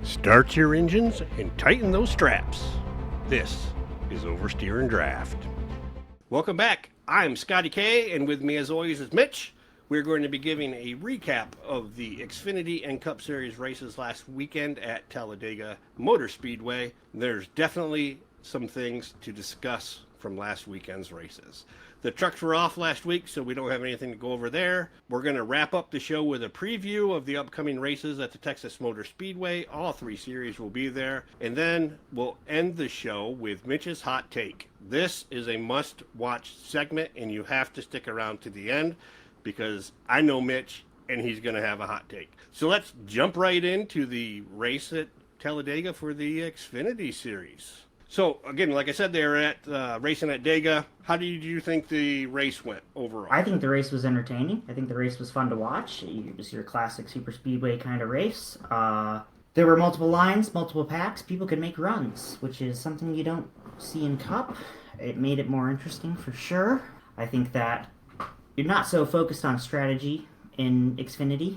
Start your engines and tighten those straps. This is Oversteer Draft. Welcome back. I'm Scotty K, and with me as always is Mitch. We're going to be giving a recap of the Xfinity and Cup Series races last weekend at Talladega Motor Speedway. There's definitely some things to discuss from last weekend's races. The trucks were off last week, so we don't have anything to go over there. We're going to wrap up the show with a preview of the upcoming races at the Texas Motor Speedway. All three series will be there. And then we'll end the show with Mitch's Hot Take. This is a must-watch segment, and you have to stick around to the end because I know Mitch, and he's going to have a hot take. So let's jump right into the race at Talladega for the Xfinity Series. So, again, like I said, they're at racing at Dega. How did you think the race went overall? I think the race was entertaining. I think the race was fun to watch. It was your classic super speedway kind of race. There were multiple lines, multiple packs. People could make runs, which is something you don't see in Cup. It made it more interesting for sure. I think that you're not so focused on strategy in Xfinity.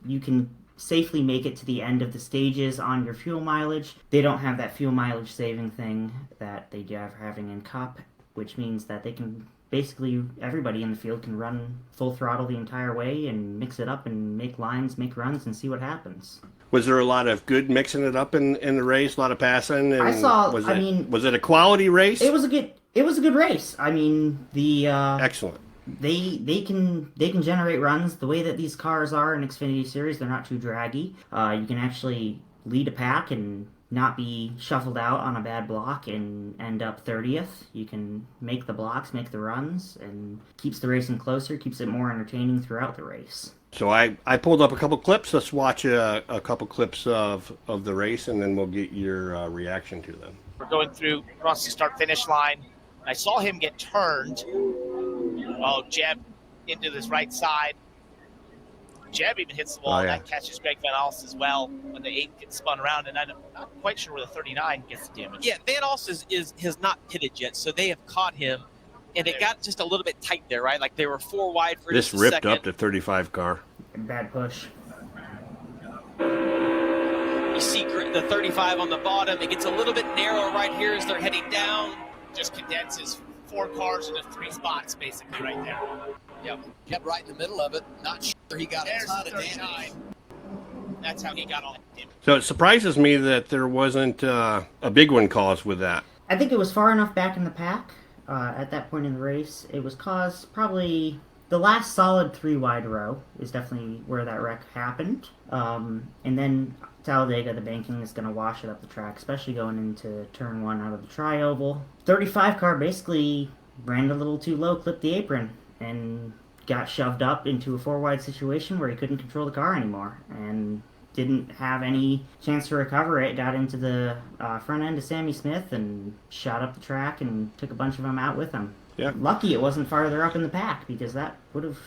You can safely make it to the end of the stages on your fuel mileage. They don't have that fuel mileage saving thing that they are having in Cup, which means that they can basically, everybody in the field can run full throttle the entire way and mix it up and make lines, make runs, and see what happens. Was there a lot of good mixing it up in the race, a lot of passing? And was it a quality race? It was a good race. I mean, excellent. They can generate runs the way that these cars are in Xfinity Series. They're not too draggy. You can actually lead a pack and not be shuffled out on a bad block and end up 30th. You can make the blocks, make the runs, and keeps the racing closer, keeps it more entertaining throughout the race. So I pulled up a couple clips. Let's watch a couple clips of the race, and then we'll get your reaction to them. We're going through across the start-finish line. I saw him get turned. Jeb into this right side. Jeb even hits the wall. And that catches Greg Van Alst as well when the 8 gets spun around. And I'm not quite sure where the 39 gets the damage. Yeah, Van Alst has not pitted yet, so they have caught him. And it got just a little bit tight there, right? Like they were 4 wide for this just a ripped second. up to 35 car. Bad push. You see the 35 on the bottom. It gets a little bit narrow right here as they're heading down. Just condenses 4 cars into 3 spots, basically, right there. Yep, kept right in the middle of it. Not sure he got a ton of damage. That's how he got all that damage. So it surprises me that there wasn't a big one caused with that. I think it was far enough back in the pack at that point in the race. It was caused probably the last solid 3 wide row is definitely where that wreck happened. And then Talladega, the banking is going to wash it up the track, especially going into turn 1 out of the tri-oval. 35 car basically ran a little too low, clipped the apron, and got shoved up into a 4-wide situation where he couldn't control the car anymore and didn't have any chance to recover it. Got into the front end of Sammy Smith and shot up the track and took a bunch of them out with him. Yeah. Lucky it wasn't farther up in the pack because that would have...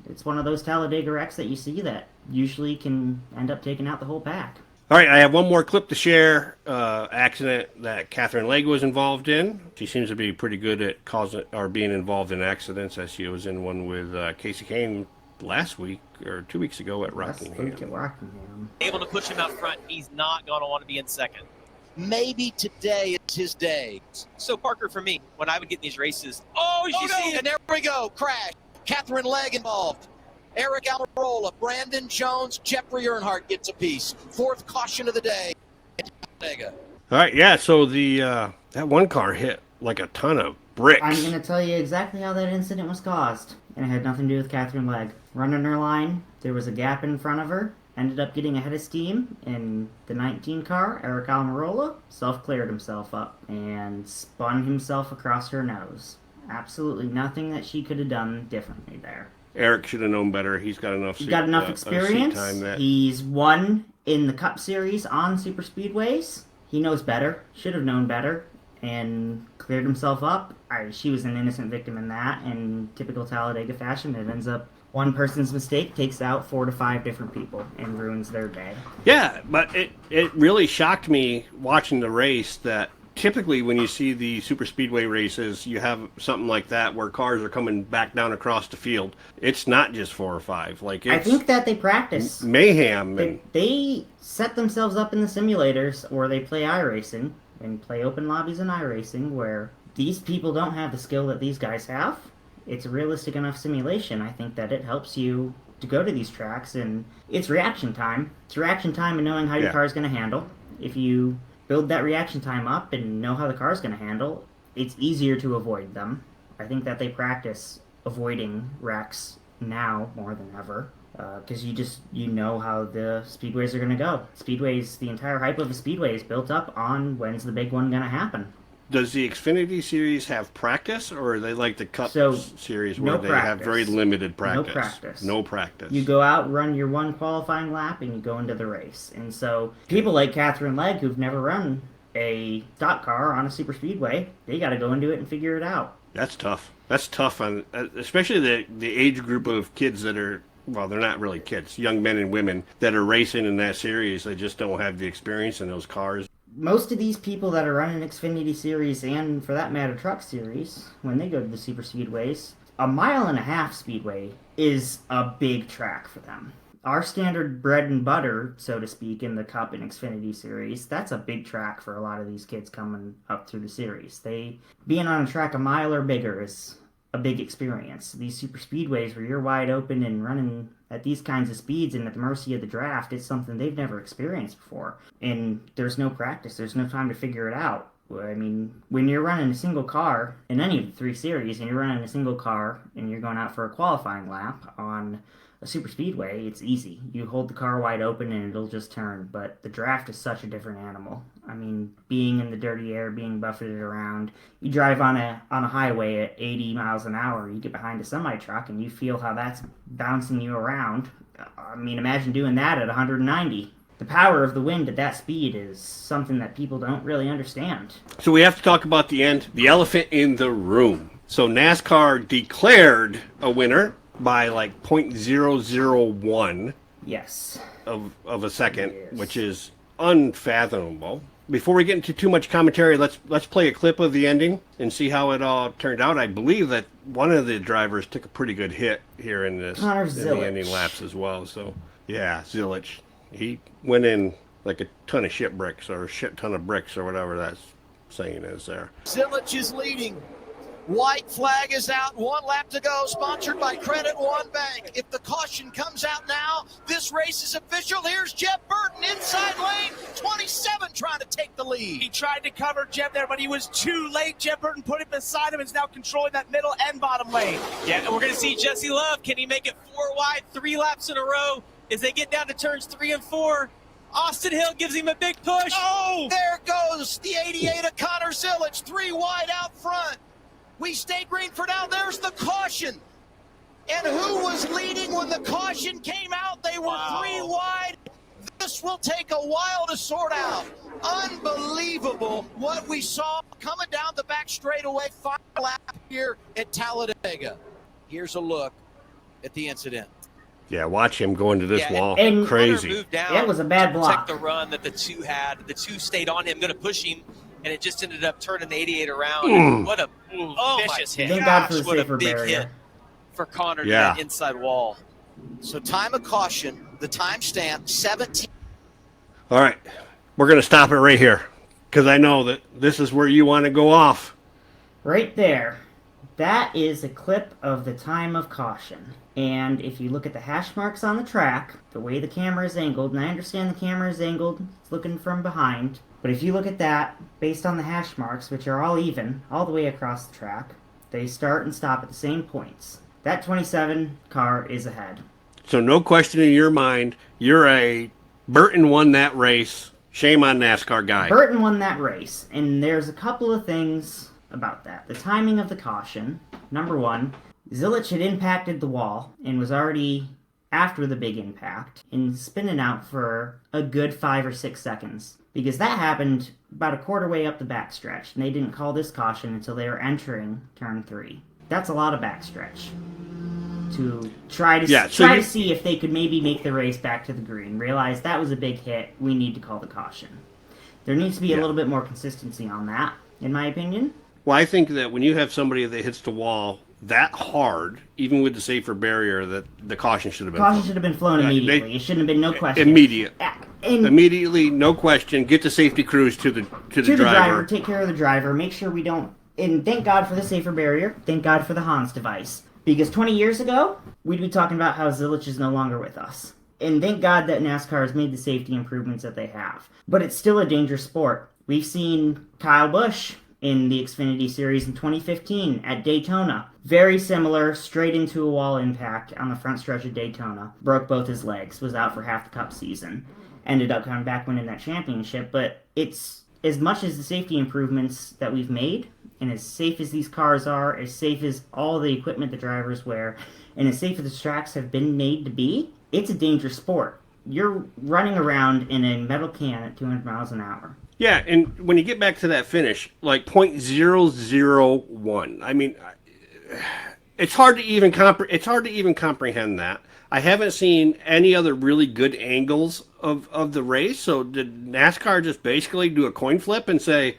It's one of those Talladega wrecks that you see that usually can end up taking out the whole pack. All right, I have one more clip to share. Accident that Catherine Legg was involved in. She seems to be pretty good at causing or being involved in accidents, as she was in one with Casey Kane last week or 2 weeks ago at Rockingham. Able to push him out front. He's not going to want to be in second. Maybe today is his day. So, Parker, for me, when I would get in these races, see, and there we go, crash. Catherine Legg involved. Eric Almirola, Brandon Jones, Jeffrey Earnhardt gets a piece. 4th caution of the day. All right, yeah, so that one car hit like a ton of bricks. I'm going to tell you exactly how that incident was caused, and it had nothing to do with Catherine Legg. Running her line, there was a gap in front of her, ended up getting ahead of steam in the 19 car. Eric Almirola self-cleared himself up and spun himself across her nose. Absolutely nothing that she could have done differently there. Eric should have known better. He's got enough experience. He's won in the Cup Series on super speedways. He knows better. Should have known better and cleared himself up. She was an innocent victim in that. In typical Talladega fashion, it ends up one person's mistake takes out 4 to 5 different people and ruins their day. Yeah, but it really shocked me watching the race that typically when you see the super speedway races, you have something like that where cars are coming back down across the field. It's not just 4 or 5. Like, it's I think that they practice. Mayhem. They set themselves up in the simulators, or they play iRacing and play open lobbies in iRacing, where these people don't have the skill that these guys have. It's a realistic enough simulation. I think that it helps you to go to these tracks, and it's reaction time. It's reaction time and knowing how your car is going to handle. If you build that reaction time up and know how the car is going to handle, it's easier to avoid them. I think that they practice avoiding wrecks now more than ever, because you know how the speedways are going to go. Speedways, the entire hype of a speedway is built up on when's the big one going to happen. Does the Xfinity Series have practice, or are they like the Cup Series where they have very limited practice? No practice. You go out, run your one qualifying lap, and you go into the race. And so people like Catherine Legg, who've never run a stock car on a super speedway, they got to go into it and figure it out. That's tough. That's tough, on especially the age group of kids that are, well, they're not really kids, young men and women that are racing in that series. They just don't have the experience in those cars. Most of these people that are running Xfinity Series, and for that matter Truck Series, when they go to the super speedways, a 1.5 mile speedway is a big track for them. Our standard bread and butter, so to speak, in the Cup and Xfinity Series, that's a big track for a lot of these kids coming up through the series. Being on a track 1 mile or bigger is a big experience. These super speedways where you're wide open and running at these kinds of speeds and at the mercy of the draft, it's something they've never experienced before. And there's no practice. There's no time to figure it out. I mean, when you're running a single car in any of the 3 series, and you're running a single car and you're going out for a qualifying lap on a super speedway, it's easy. You hold the car wide open and it'll just turn. But the draft is such a different animal. I mean, being in the dirty air, being buffeted around, you drive on a highway at 80 miles an hour, you get behind a semi-truck and you feel how that's bouncing you around. I mean, imagine doing that at 190. The power of the wind at that speed is something that people don't really understand. So we have to talk about the elephant in the room. So NASCAR declared a winner by like 0.001 yes of a second, which is unfathomable. Before we get into too much commentary, let's play a clip of the ending and see how it all turned out. I believe that one of the drivers took a pretty good hit here in the ending laps as well. So yeah, Zilich, he went in like a ton of shit bricks, or a shit ton of bricks, or whatever that saying is there. Zilich is leading. White flag is out. 1 lap to go. Sponsored by Credit One Bank. If the caution comes out now, this race is official. Here's Jeff Burton inside lane. 27 trying to take the lead. He tried to cover Jeb there, but he was too late. Jeff Burton put it beside him and is now controlling that middle and bottom lane. Yeah, and we're going to see Jesse Love. Can he make it 4 wide, 3 laps in a row as they get down to turns 3 and 4? Austin Hill gives him a big push. Oh, there goes the 88 of Connor Zilich. 3 wide out front. We stay green for now. There's the caution. And who was leading when the caution came out? They were 3 wide. This will take a while to sort out. Unbelievable what we saw coming down the back straightaway. 5 lap here at Talladega. Here's a look at the incident. Yeah, watch him go into this wall. And crazy. Moved down that was a bad block. Protect the run that the 2 had. The 2 stayed on him, going to push him. And it just ended up turning the 88 around. What a vicious hit. Thank God for the what a safer big barrier. hit for Connor to that inside wall. So time of caution, the timestamp, 17. All right, we're going to stop it right here because I know that this is where you want to go off. Right there. That is a clip of the time of caution. And if you look at the hash marks on the track, the way the camera is angled, and I understand the camera is angled, it's looking from behind, but if you look at that, based on the hash marks, which are all even, all the way across the track, they start and stop at the same points. That 27 car is ahead. So no question in your mind, Burton won that race. Shame on NASCAR guy. Burton won that race, and there's a couple of things about that. The timing of the caution. Number one, Zilich had impacted the wall and was already after the big impact and spinning out for a good 5 or 6 seconds. Because that happened about a quarter way up the backstretch, and they didn't call this caution until they were entering turn 3. That's a lot of backstretch to try to see if they could maybe make the race back to the green. Realize that was a big hit. We need to call the caution. There needs to be a little bit more consistency on that, in my opinion. Well, I think that when you have somebody that hits the wall that hard, even with the safer barrier, that the caution should have been Caution flown. should have been flown immediately. It shouldn't have been no question. Immediately, no question. Get the safety crews to the driver. Take care of the driver. Make sure we don't. And thank God for the safer barrier. Thank God for the Hans device. Because 20 years ago, we'd be talking about how Zilich is no longer with us. And thank God that NASCAR has made the safety improvements that they have. But it's still a dangerous sport. We've seen Kyle Busch in the Xfinity Series in 2015 at Daytona. Very similar, straight into a wall impact on the front stretch of Daytona. Broke both his legs, was out for half the Cup season. Ended up coming back winning that championship, but it's as much as the safety improvements that we've made, and as safe as these cars are, as safe as all the equipment the drivers wear, and as safe as the tracks have been made to be, it's a dangerous sport. You're running around in a metal can at 200 miles an hour. Yeah, and when you get back to that finish, like .001, I mean, it's hard to even comprehend that. I haven't seen any other really good angles of the race. So did NASCAR just basically do a coin flip and say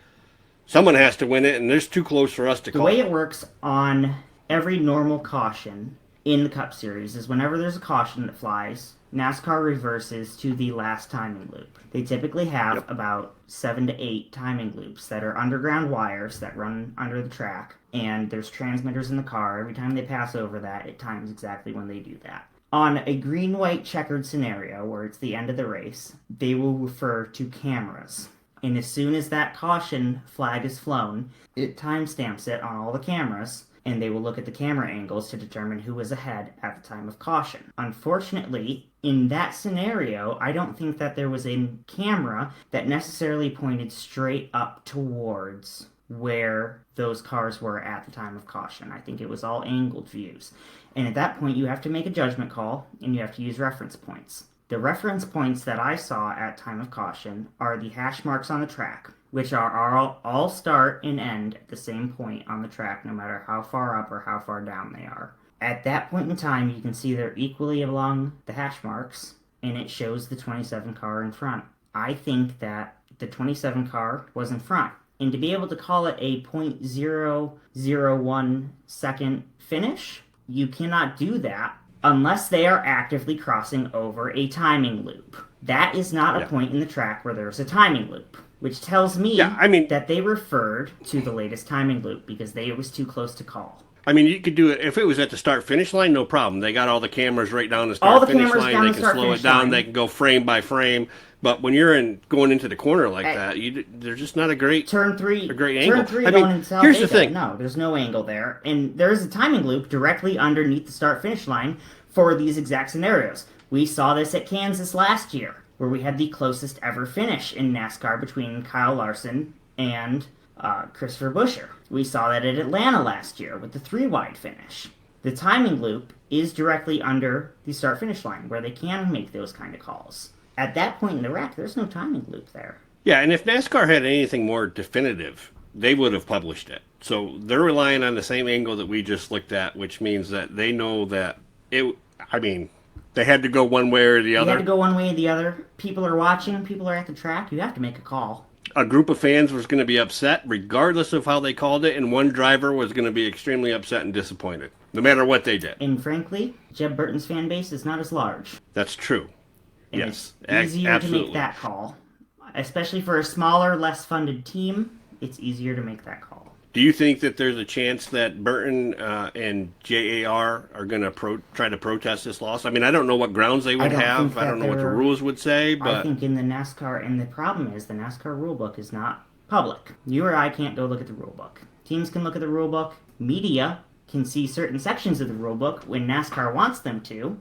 someone has to win it, and it's too close for us to call? The way it works on every normal caution in the Cup Series is whenever there's a caution that flies, NASCAR reverses to the last timing loop. They typically have about 7 to 8 timing loops that are underground wires that run under the track, and there's transmitters in the car. Every time they pass over that, it times exactly when they do that. On a green-white checkered scenario, where it's the end of the race, they will refer to cameras. And as soon as that caution flag is flown, it timestamps it on all the cameras, and they will look at the camera angles to determine who was ahead at the time of caution. Unfortunately, in that scenario, I don't think that there was a camera that necessarily pointed straight up towards where those cars were at the time of caution. I think it was all angled views. And at that point, you have to make a judgment call, and you have to use reference points. The reference points that I saw at time of caution are the hash marks on the track, which are all start and end at the same point on the track, no matter how far up or how far down they are. At that point in time, you can see they're equally along the hash marks, and it shows the 27 car in front. I think that the 27 car was in front. And to be able to call it a .001 second finish, you cannot do that unless they are actively crossing over a timing loop. That is not a point in the track where there's a timing loop, which tells me that they referred to the latest timing loop because it was too close to call. I mean, you could do it if it was at the start-finish line, no problem. They got all the cameras right down the start-finish line. They can slow it down. They can go frame by frame. But when you're going into the corner like that, they're just not a great turn 3. A great angle. Turn 3 going into Talladega. Here's the thing. No, there's no angle there, and there's a timing loop directly underneath the start-finish line for these exact scenarios. We saw this at Kansas last year, where we had the closest ever finish in NASCAR between Kyle Larson and Christopher Buescher. We saw that at Atlanta last year with the 3-wide finish. The timing loop is directly under the start-finish line, where they can make those kind of calls. At that point in the rack, there's no timing loop there. Yeah, and if NASCAR had anything more definitive, they would have published it. So they're relying on the same angle that we just looked at, which means that they know that they had to go one way or the other. They had to go one way or the other. People are watching. People are at the track. You have to make a call. A group of fans was going to be upset regardless of how they called it, and one driver was going to be extremely upset and disappointed, no matter what they did. And frankly, Jeb Burton's fan base is not as large. That's true. And yes, it's easier absolutely. to make that call. Especially for a smaller, less funded team, it's easier to make that call. Do you think that there's a chance that Burton and JAR are going to try to protest this loss? I mean, I don't know what grounds they would have. I don't know what the rules would say. But I think in the NASCAR, and the problem is the NASCAR rulebook is not public. You or I can't go look at the rulebook. Teams can look at the rulebook. Media can see certain sections of the rulebook when NASCAR wants them to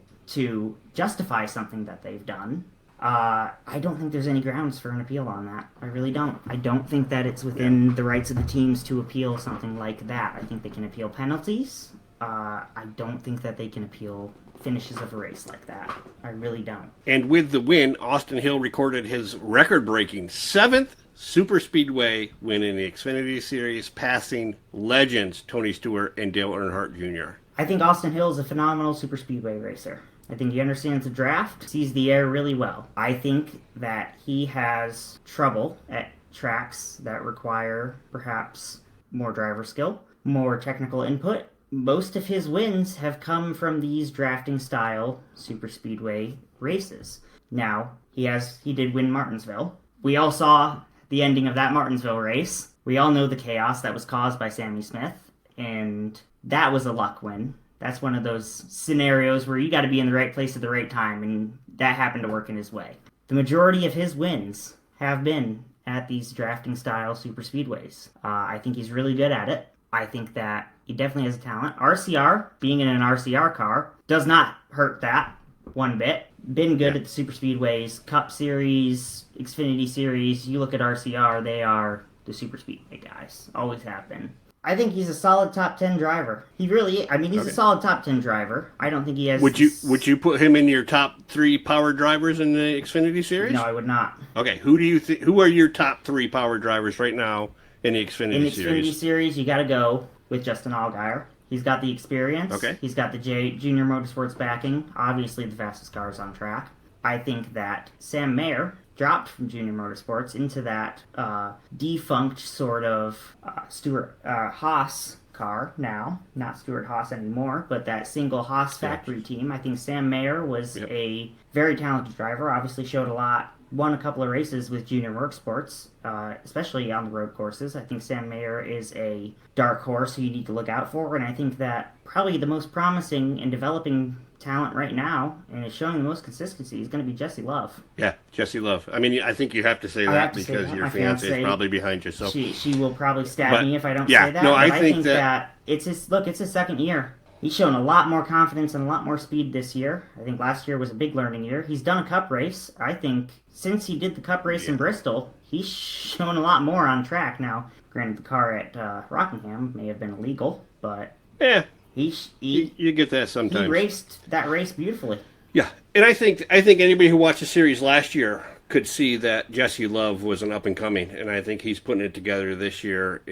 justify something that they've done. I don't think there's any grounds for an appeal on that. I really don't. I don't think that it's within the rights of the teams to appeal something like that. I think they can appeal penalties. I don't think that they can appeal finishes of a race like that. I really don't. And with the win, Austin Hill recorded his record-breaking 7th Super Speedway win in the Xfinity Series, passing legends Tony Stewart and Dale Earnhardt Jr. I think Austin Hill is a phenomenal super speedway racer. I think he understands the draft, sees the air really well. I think that he has trouble at tracks that require perhaps more driver skill, more technical input. Most of his wins have come from these drafting style super speedway races. Now, he did win Martinsville. We all saw the ending of that Martinsville race. We all know the chaos that was caused by Sammy Smith, and that was a luck win. That's one of those scenarios where you got to be in the right place at the right time, and that happened to work in his way. The majority of his wins have been at these drafting style super speedways. I think he's really good at it. I think that he definitely has a talent. RCR, being in an RCR car, does not hurt that one bit. Been good at the super speedways, Cup Series, Xfinity Series. You look at RCR, they are the super speedway guys. Always have been. I think he's a solid top 10 driver. He really, he's a solid top 10 driver. I don't think he has... Would you put him in your top 3 power drivers in the Xfinity Series? No, I would not. Okay, who are your top 3 power drivers right now in the Xfinity Series? In the Xfinity Series, you got to go with Justin Allgaier. He's got the experience. Okay. He's got the Junior Motorsports backing. Obviously, the fastest cars on track. I think that Sam Mayer dropped from Junior Motorsports into that defunct sort of Stuart Haas car now. Not Stuart Haas anymore, but that single Haas factory team. I think Sam Mayer was a very talented driver, obviously showed a lot. Won a couple of races with Junior Motorsports, especially on the road courses. I think Sam Mayer is a dark horse who you need to look out for, and I think that probably the most promising and developing talent right now, and is showing the most consistency, is going to be Jesse Love. Yeah, Jesse Love. I mean, I think you have to say that because your fiance is probably behind you. So she will probably stab me if I don't say that. No, but I think that it's his second year. He's shown a lot more confidence and a lot more speed this year. I think last year was a big learning year. He's done a cup race. I think since he did the cup race in Bristol, he's shown a lot more on track. Now, granted, the car at Rockingham may have been illegal, but you get that sometimes. He raced that race beautifully. Yeah, and I think anybody who watched the series last year could see that Jesse Love was an up and coming, and I think he's putting it together this year.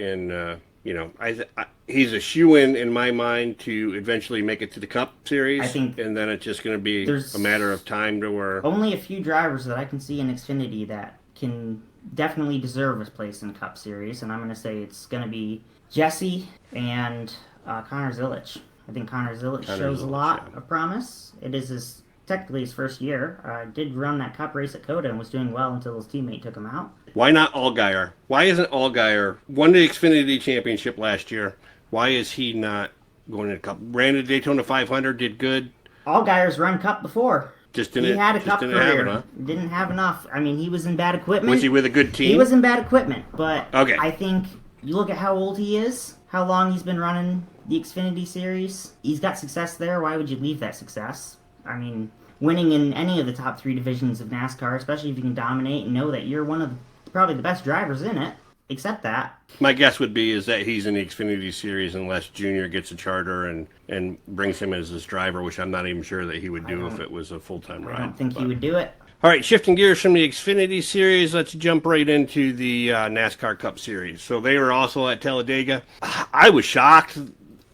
He's a shoo-in in my mind to eventually make it to the Cup Series. I think, and then it's just going to be a matter of time to where only a few drivers that I can see in Xfinity that can definitely deserve a place in the Cup Series, and I'm going to say it's going to be Jesse and Connor Zilic. I think Connor Zilic shows a lot of promise. It is technically his first year. Did run that Cup race at Coda and was doing well until his teammate took him out. Why not Allgaier? Why isn't Allgaier won the Xfinity Championship last year? Why is he not going to the Cup? Ran the Daytona 500, did good. Allgaier's run Cup before. He had a Cup career. Didn't have enough. I mean, he was in bad equipment. Was he with a good team? He was in bad equipment, but okay. I think you look at how old he is, how long he's been running the Xfinity Series. He's got success there. Why would you leave that success? I mean, winning in any of the top 3 divisions of NASCAR, especially if you can dominate and know that you're one of probably the best drivers in it, accept that. My guess would be is that he's in the Xfinity Series unless Junior gets a charter and brings him as his driver, which I'm not even sure that he would do if it was a full-time ride. I don't think he would do it. All right, shifting gears from the Xfinity Series, let's jump right into the NASCAR Cup Series. So they were also at Talladega. I was shocked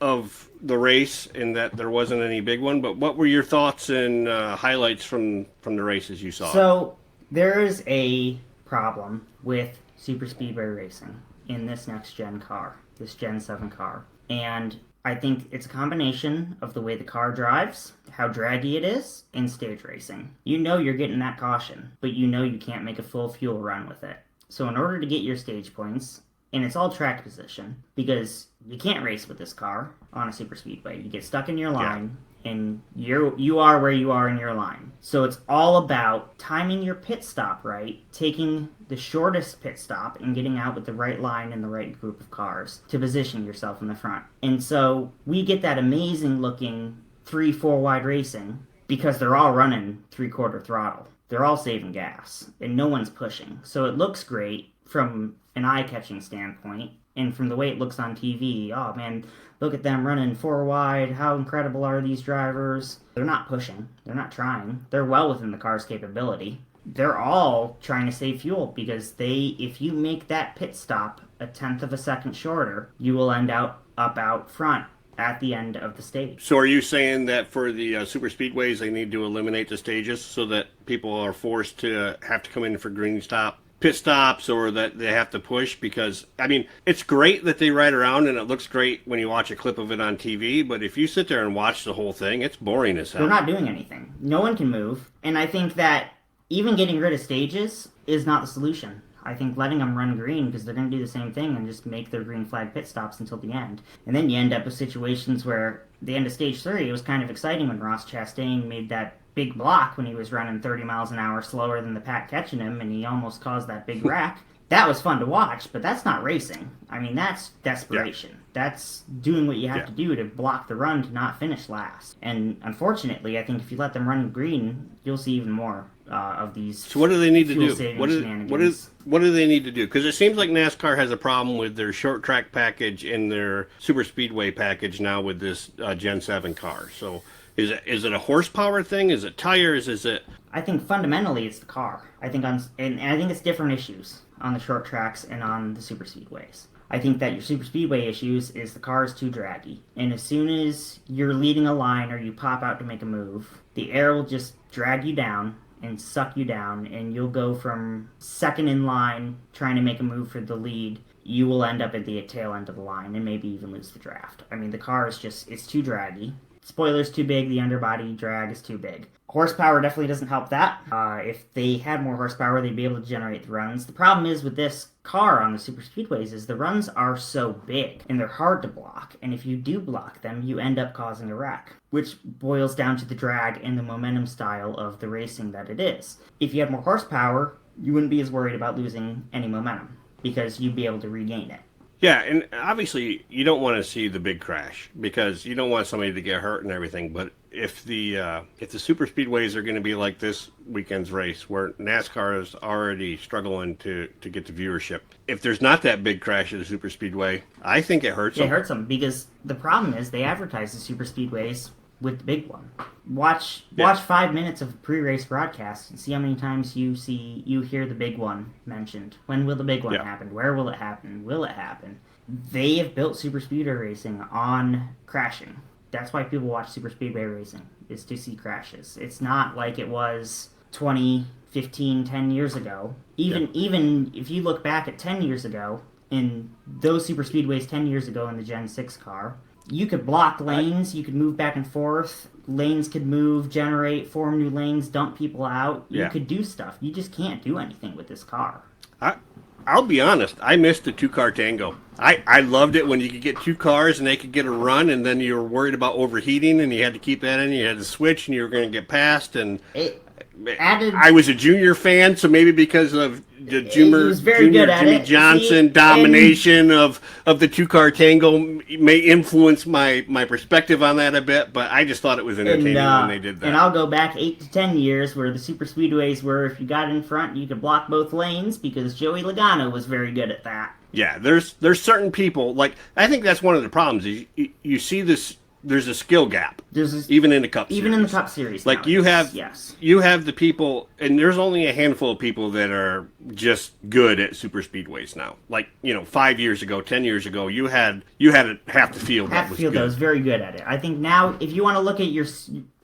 of the race in that there wasn't any big one, but what were your thoughts and highlights from the races you saw? So there is a problem with super speedway racing in this next gen car, this Gen 7 car. And I think it's a combination of the way the car drives, how draggy it is, and stage racing. You know you're getting that caution, but you know you can't make a full fuel run with it. So in order to get your stage points, and it's all track position, because you can't race with this car on a super speedway. You get stuck in your line, and you are where you are in your line. So it's all about timing your pit stop right, taking the shortest pit stop and getting out with the right line and the right group of cars to position yourself in the front. And so we get that amazing looking 3-4 wide racing because they're all running 3/4 throttle. They're all saving gas and no one's pushing. So it looks great from an eye-catching standpoint, and from the way it looks on TV, oh man, look at them running 4 wide, how incredible are these drivers? They're not pushing, they're not trying, they're well within the car's capability. They're all trying to save fuel because if you make that pit stop 1/10 of a second shorter, you will end up out front at the end of the stage. So are you saying that for the super speedways, they need to eliminate the stages so that people are forced to have to come in for pit stops, or that they have to push? Because, I mean, it's great that they ride around and it looks great when you watch a clip of it on TV, but if you sit there and watch the whole thing, it's boring as hell. They're not doing anything. No one can move. And I think that even getting rid of stages is not the solution. I think letting them run green, because they're going to do the same thing and just make their green flag pit stops until the end. And then you end up with situations where the end of stage 3, it was kind of exciting when Ross Chastain made that big block when he was running 30 miles an hour slower than the pack catching him, and he almost caused that big wreck. That was fun to watch, but that's not racing. I mean, that's desperation. Yeah. That's doing what you have to do to block the run to not finish last. And unfortunately, I think if you let them run green, you'll see even more of these. So what do they need to do? What do they need to do? Because it seems like NASCAR has a problem with their short track package and their super speedway package now with this Gen 7 car. So is it a horsepower thing? Is it tires? Is it? I think fundamentally it's the car. I think I think it's different issues on the short tracks and on the super speedways. I think that your super speedway issues is the car is too draggy. And as soon as you're leading a line or you pop out to make a move, the air will just drag you down and suck you down, and you'll go from second in line trying to make a move for the lead. You will end up at the tail end of the line and maybe even lose the draft. I mean, the car is it's too draggy. Spoiler's too big, the underbody drag is too big. Horsepower definitely doesn't help that. If they had more horsepower, they'd be able to generate the runs. The problem is with this car on the super speedways is the runs are so big and they're hard to block. And if you do block them, you end up causing a wreck, which boils down to the drag and the momentum style of the racing that it is. If you had more horsepower, you wouldn't be as worried about losing any momentum because you'd be able to regain it. Yeah, and obviously you don't want to see the big crash because you don't want somebody to get hurt and everything. But if the super speedways are going to be like this weekend's race, where NASCAR is already struggling to get the viewership, if there's not that big crash at the super speedway, I think it hurts them. It hurts them because the problem is they advertise the super speedways with the big one. Watch 5 minutes of pre-race broadcast and see how many times you hear the big one mentioned. When will the big one happen? Where will it happen? Will it happen? They have built super speedway racing on crashing. That's why people watch super speedway racing, is to see crashes. It's not like it was 20, 15, 10 years ago. Even if you look back at 10 years ago, in those super speedways 10 years ago in the Gen 6 car, you could block lanes, you could move back and forth, lanes could move, generate, form new lanes, dump people out. You could do stuff. You just can't do anything with this car. I'll be honest, I missed the two-car tango. I loved it when you could get two cars and they could get a run, and then you were worried about overheating and you had to keep that in, you had to switch and you were going to get passed. And I was a junior fan, so maybe because of the junior Jimmy Johnson domination of the two-car tango may influence my perspective on that a bit, but I just thought it was entertaining when they did that. And I'll go back 8 to 10 years where the super speedways were, if you got in front, you could block both lanes because Joey Logano was very good at that. Yeah, there's certain people, like, I think that's one of the problems, is you see this. There's a skill gap, even in the Cup Series. Even in the Cup Series. Like, you have the people, and there's only a handful of people that are just good at super speedways now. Like, 5 years ago, 10 years ago, you had half the field that was good. That was very good at it. I think now, if you want to look at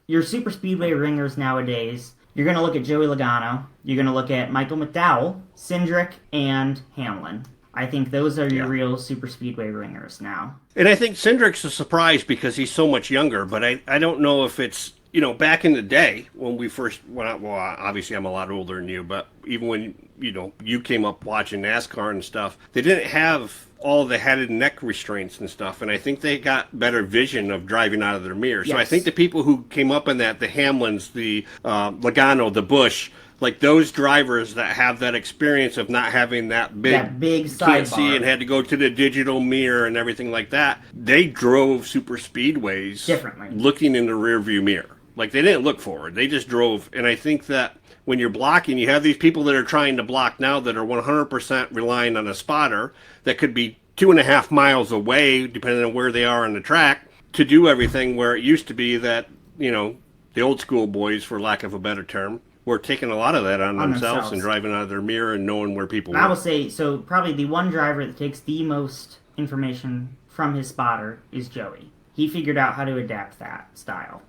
your super speedway ringers nowadays, you're going to look at Joey Logano, you're going to look at Michael McDowell, Cindric, and Hamlin. I think those are your real super speedway ringers now. And I think Cindric's a surprise because he's so much younger, but I don't know if it's, back in the day when we first went out, well, obviously I'm a lot older than you, but even when, you came up watching NASCAR and stuff, they didn't have all the head and neck restraints and stuff, and I think they got better vision of driving out of their mirror. So I think the people who came up in that, the Hamlins, the Logano, the Busch, like those drivers that have that experience of not having that big sidebar see and had to go to the digital mirror and everything like that, they drove super speedways differently, looking in the rearview mirror. Like, they didn't look forward; they just drove. And I think that when you're blocking, you have these people that are trying to block now that are 100% relying on a spotter that could be 2.5 miles away, depending on where they are on the track, to do everything. Where it used to be that the old school boys, for lack of a better term, were taking a lot of that on themselves and driving out of their mirror and knowing where people were. I will say, so probably the one driver that takes the most information from his spotter is Joey. he figured out how to adapt that style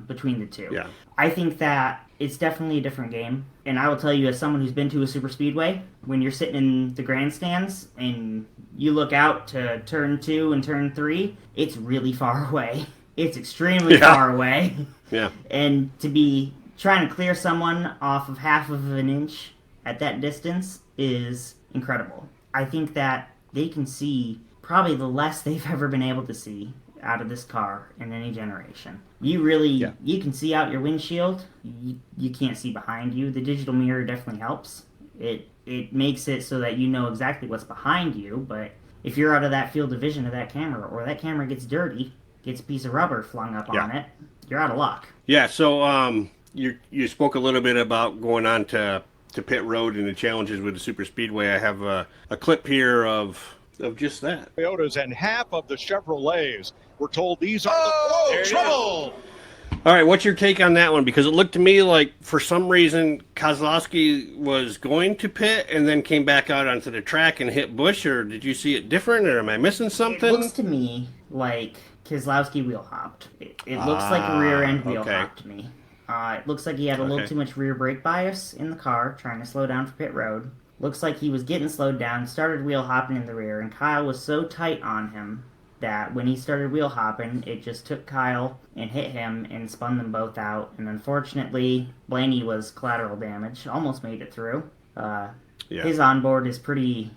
between the two. Yeah. I think that it's definitely a different game. And I will tell you, as someone who's been to a super speedway, when you're sitting in the grandstands and you look out to turn 2 and turn 3, it's really far away. It's extremely far away. Yeah. And to be trying to clear someone off of half of an inch at that distance is incredible. I think that they can see probably the less they've ever been able to see out of this car in any generation. You really, you can see out your windshield. You can't see behind you. The digital mirror definitely helps. It makes it so that you know exactly what's behind you, but if you're out of that field of vision of that camera, or that camera gets dirty, gets a piece of rubber flung up on it, you're out of luck. Yeah, so you spoke a little bit about going on to pit road and the challenges with the super speedway. I have a clip here of just that. Toyotas and half of the Chevrolets. We're told these are trouble. All right, what's your take on that one? Because it looked to me like for some reason Kozlowski was going to pit and then came back out onto the track and hit Busch, or did you see it different, or am I missing something? It looks to me like Kozlowski wheel hopped. It looks like a rear end wheel hop to me. It looks like he had a little too much rear brake bias in the car, trying to slow down for pit road. Looks like he was getting slowed down, started wheel hopping in the rear, and Kyle was so tight on him that when he started wheel hopping, it just took Kyle and hit him and spun them both out. And unfortunately, Blaney was collateral damage, almost made it through. His onboard is pretty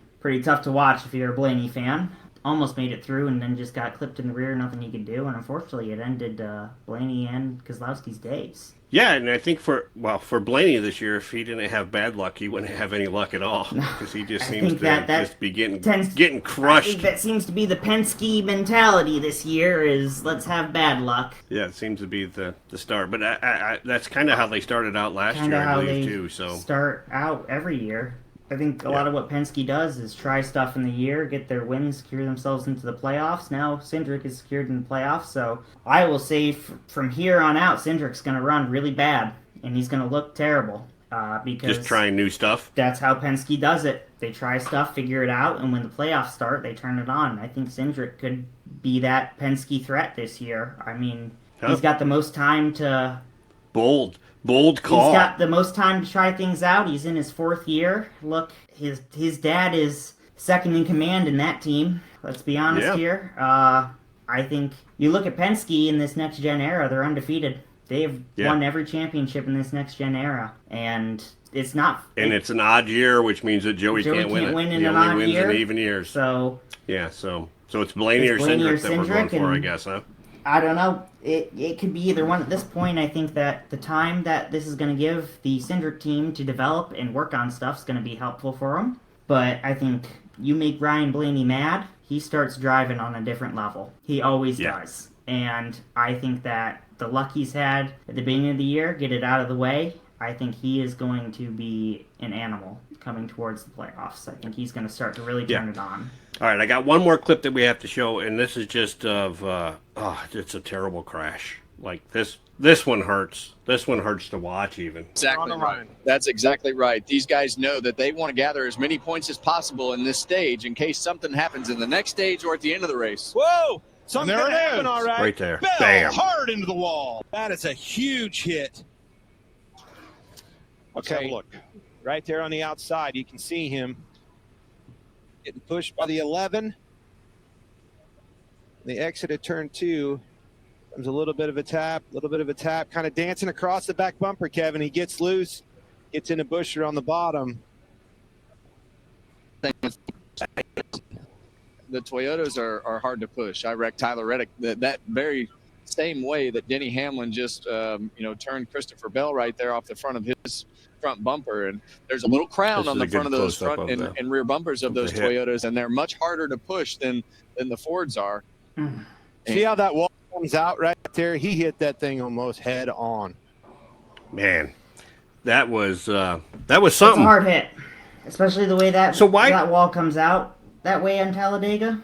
tough to watch if you're a Blaney fan. Almost made it through and then just got clipped in the rear, nothing he could do. And unfortunately, it ended Blaney and Kozlowski's days. Yeah, and I think for Blaney this year, if he didn't have bad luck, he wouldn't have any luck at all, because he just seems to just be getting crushed. I think that seems to be the Penske mentality this year, is let's have bad luck. Yeah, it seems to be the start. But I that's kind of how they started out last year, I believe, too. So start out every year. I think a lot of what Penske does is try stuff in the year, get their wins, secure themselves into the playoffs. Now Cindric is secured in the playoffs, so I will say from here on out, Cindric's going to run really bad, and he's going to look terrible. Because just trying new stuff. That's how Penske does it. They try stuff, figure it out, and when the playoffs start, they turn it on. I think Cindric could be that Penske threat this year. I mean, he's got the most time to... Bold call. He's got the most time to try things out. He's in his 4th year. Look, his dad is second in command in that team. Let's be honest here. I think you look at Penske in this next-gen era, they're undefeated. They've won every championship in this next-gen era. And it's not... And it's an odd year, which means that Joey can't win it. He only wins in even years. So it's Blaney or Cindric that we're going for, I guess, huh? I don't know. It could be either one at this point. I think that the time that this is going to give the Cindric team to develop and work on stuff is going to be helpful for them. But I think you make Ryan Blaney mad, he starts driving on a different level. He always does. And I think that the luck he's had at the beginning of the year, get it out of the way, I think he is going to be an animal coming towards the playoffs. I think he's going to start to really turn it on. All right, I got one more clip that we have to show, and this is just of, it's a terrible crash. Like, this one hurts. This one hurts to watch, even. Exactly right. That's exactly right. These guys know that they want to gather as many points as possible in this stage in case something happens in the next stage or at the end of the race. Whoa! Something happened, all right. Right there. Bell Bam. hard into the wall. That is a huge hit. Let's have a look. Right there on the outside, you can see him getting pushed by the 11. The exit at turn 2. Comes a little bit of a tap, kind of dancing across the back bumper, Kevin. He gets loose, gets in a busher on the bottom. The Toyotas are hard to push. I wrecked Tyler Reddick that very same way that Denny Hamlin just turned Christopher Bell right there off the front of his front bumper. And there's a little crown on the front of those front and rear bumpers of those Toyotas, and they're much harder to push than the Fords are. See how that wall comes out right there? He hit that thing almost head on. Man, that was something. It's a hard hit, especially the way that wall comes out that way on Talladega.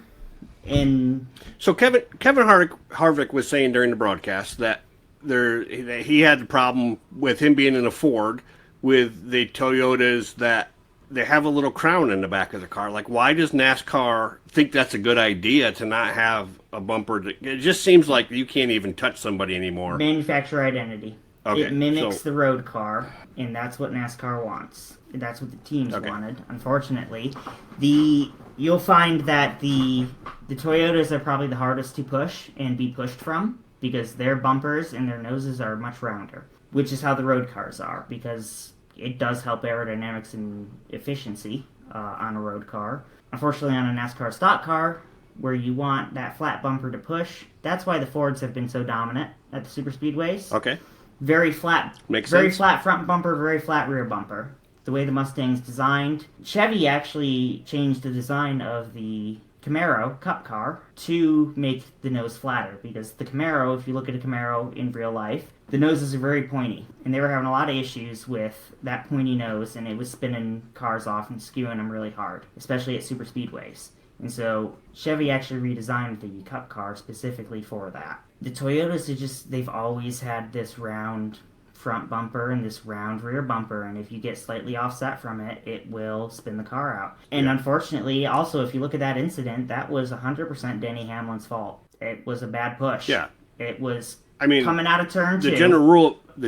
So Kevin Harvick was saying during the broadcast that he had the problem with him being in a Ford with the Toyotas that they have a little crown in the back of the car. Like, why does NASCAR think that's a good idea to not have a bumper? It just seems like you can't even touch somebody anymore. Manufacturer identity. Okay, It mimics so- the road car, and that's what NASCAR wants. That's what the teams wanted. Unfortunately, you'll find that the Toyotas are probably the hardest to push and be pushed from because their bumpers and their noses are much rounder, which is how the road cars are, because it does help aerodynamics and efficiency on a road car. Unfortunately, on a NASCAR stock car, where you want that flat bumper to push, that's why the Fords have been so dominant at the super speedways. Okay. Very flat, Makes very sense. flat front bumper, very flat rear bumper. The way the Mustang's designed. Chevy actually changed the design of the Camaro Cup car to make the nose flatter, because the Camaro, if you look at a Camaro in real life, the noses are very pointy, and they were having a lot of issues with that pointy nose, and it was spinning cars off and skewing them really hard, especially at super speedways. And so Chevy actually redesigned the Cup car specifically for that. The Toyotas they've always had this round front bumper and this round rear bumper, and if you get slightly offset from it, it will spin the car out. And unfortunately, also, if you look at that incident, that was 100% Denny Hamlin's fault. It was a bad push. Yeah. It was coming out of turn two. The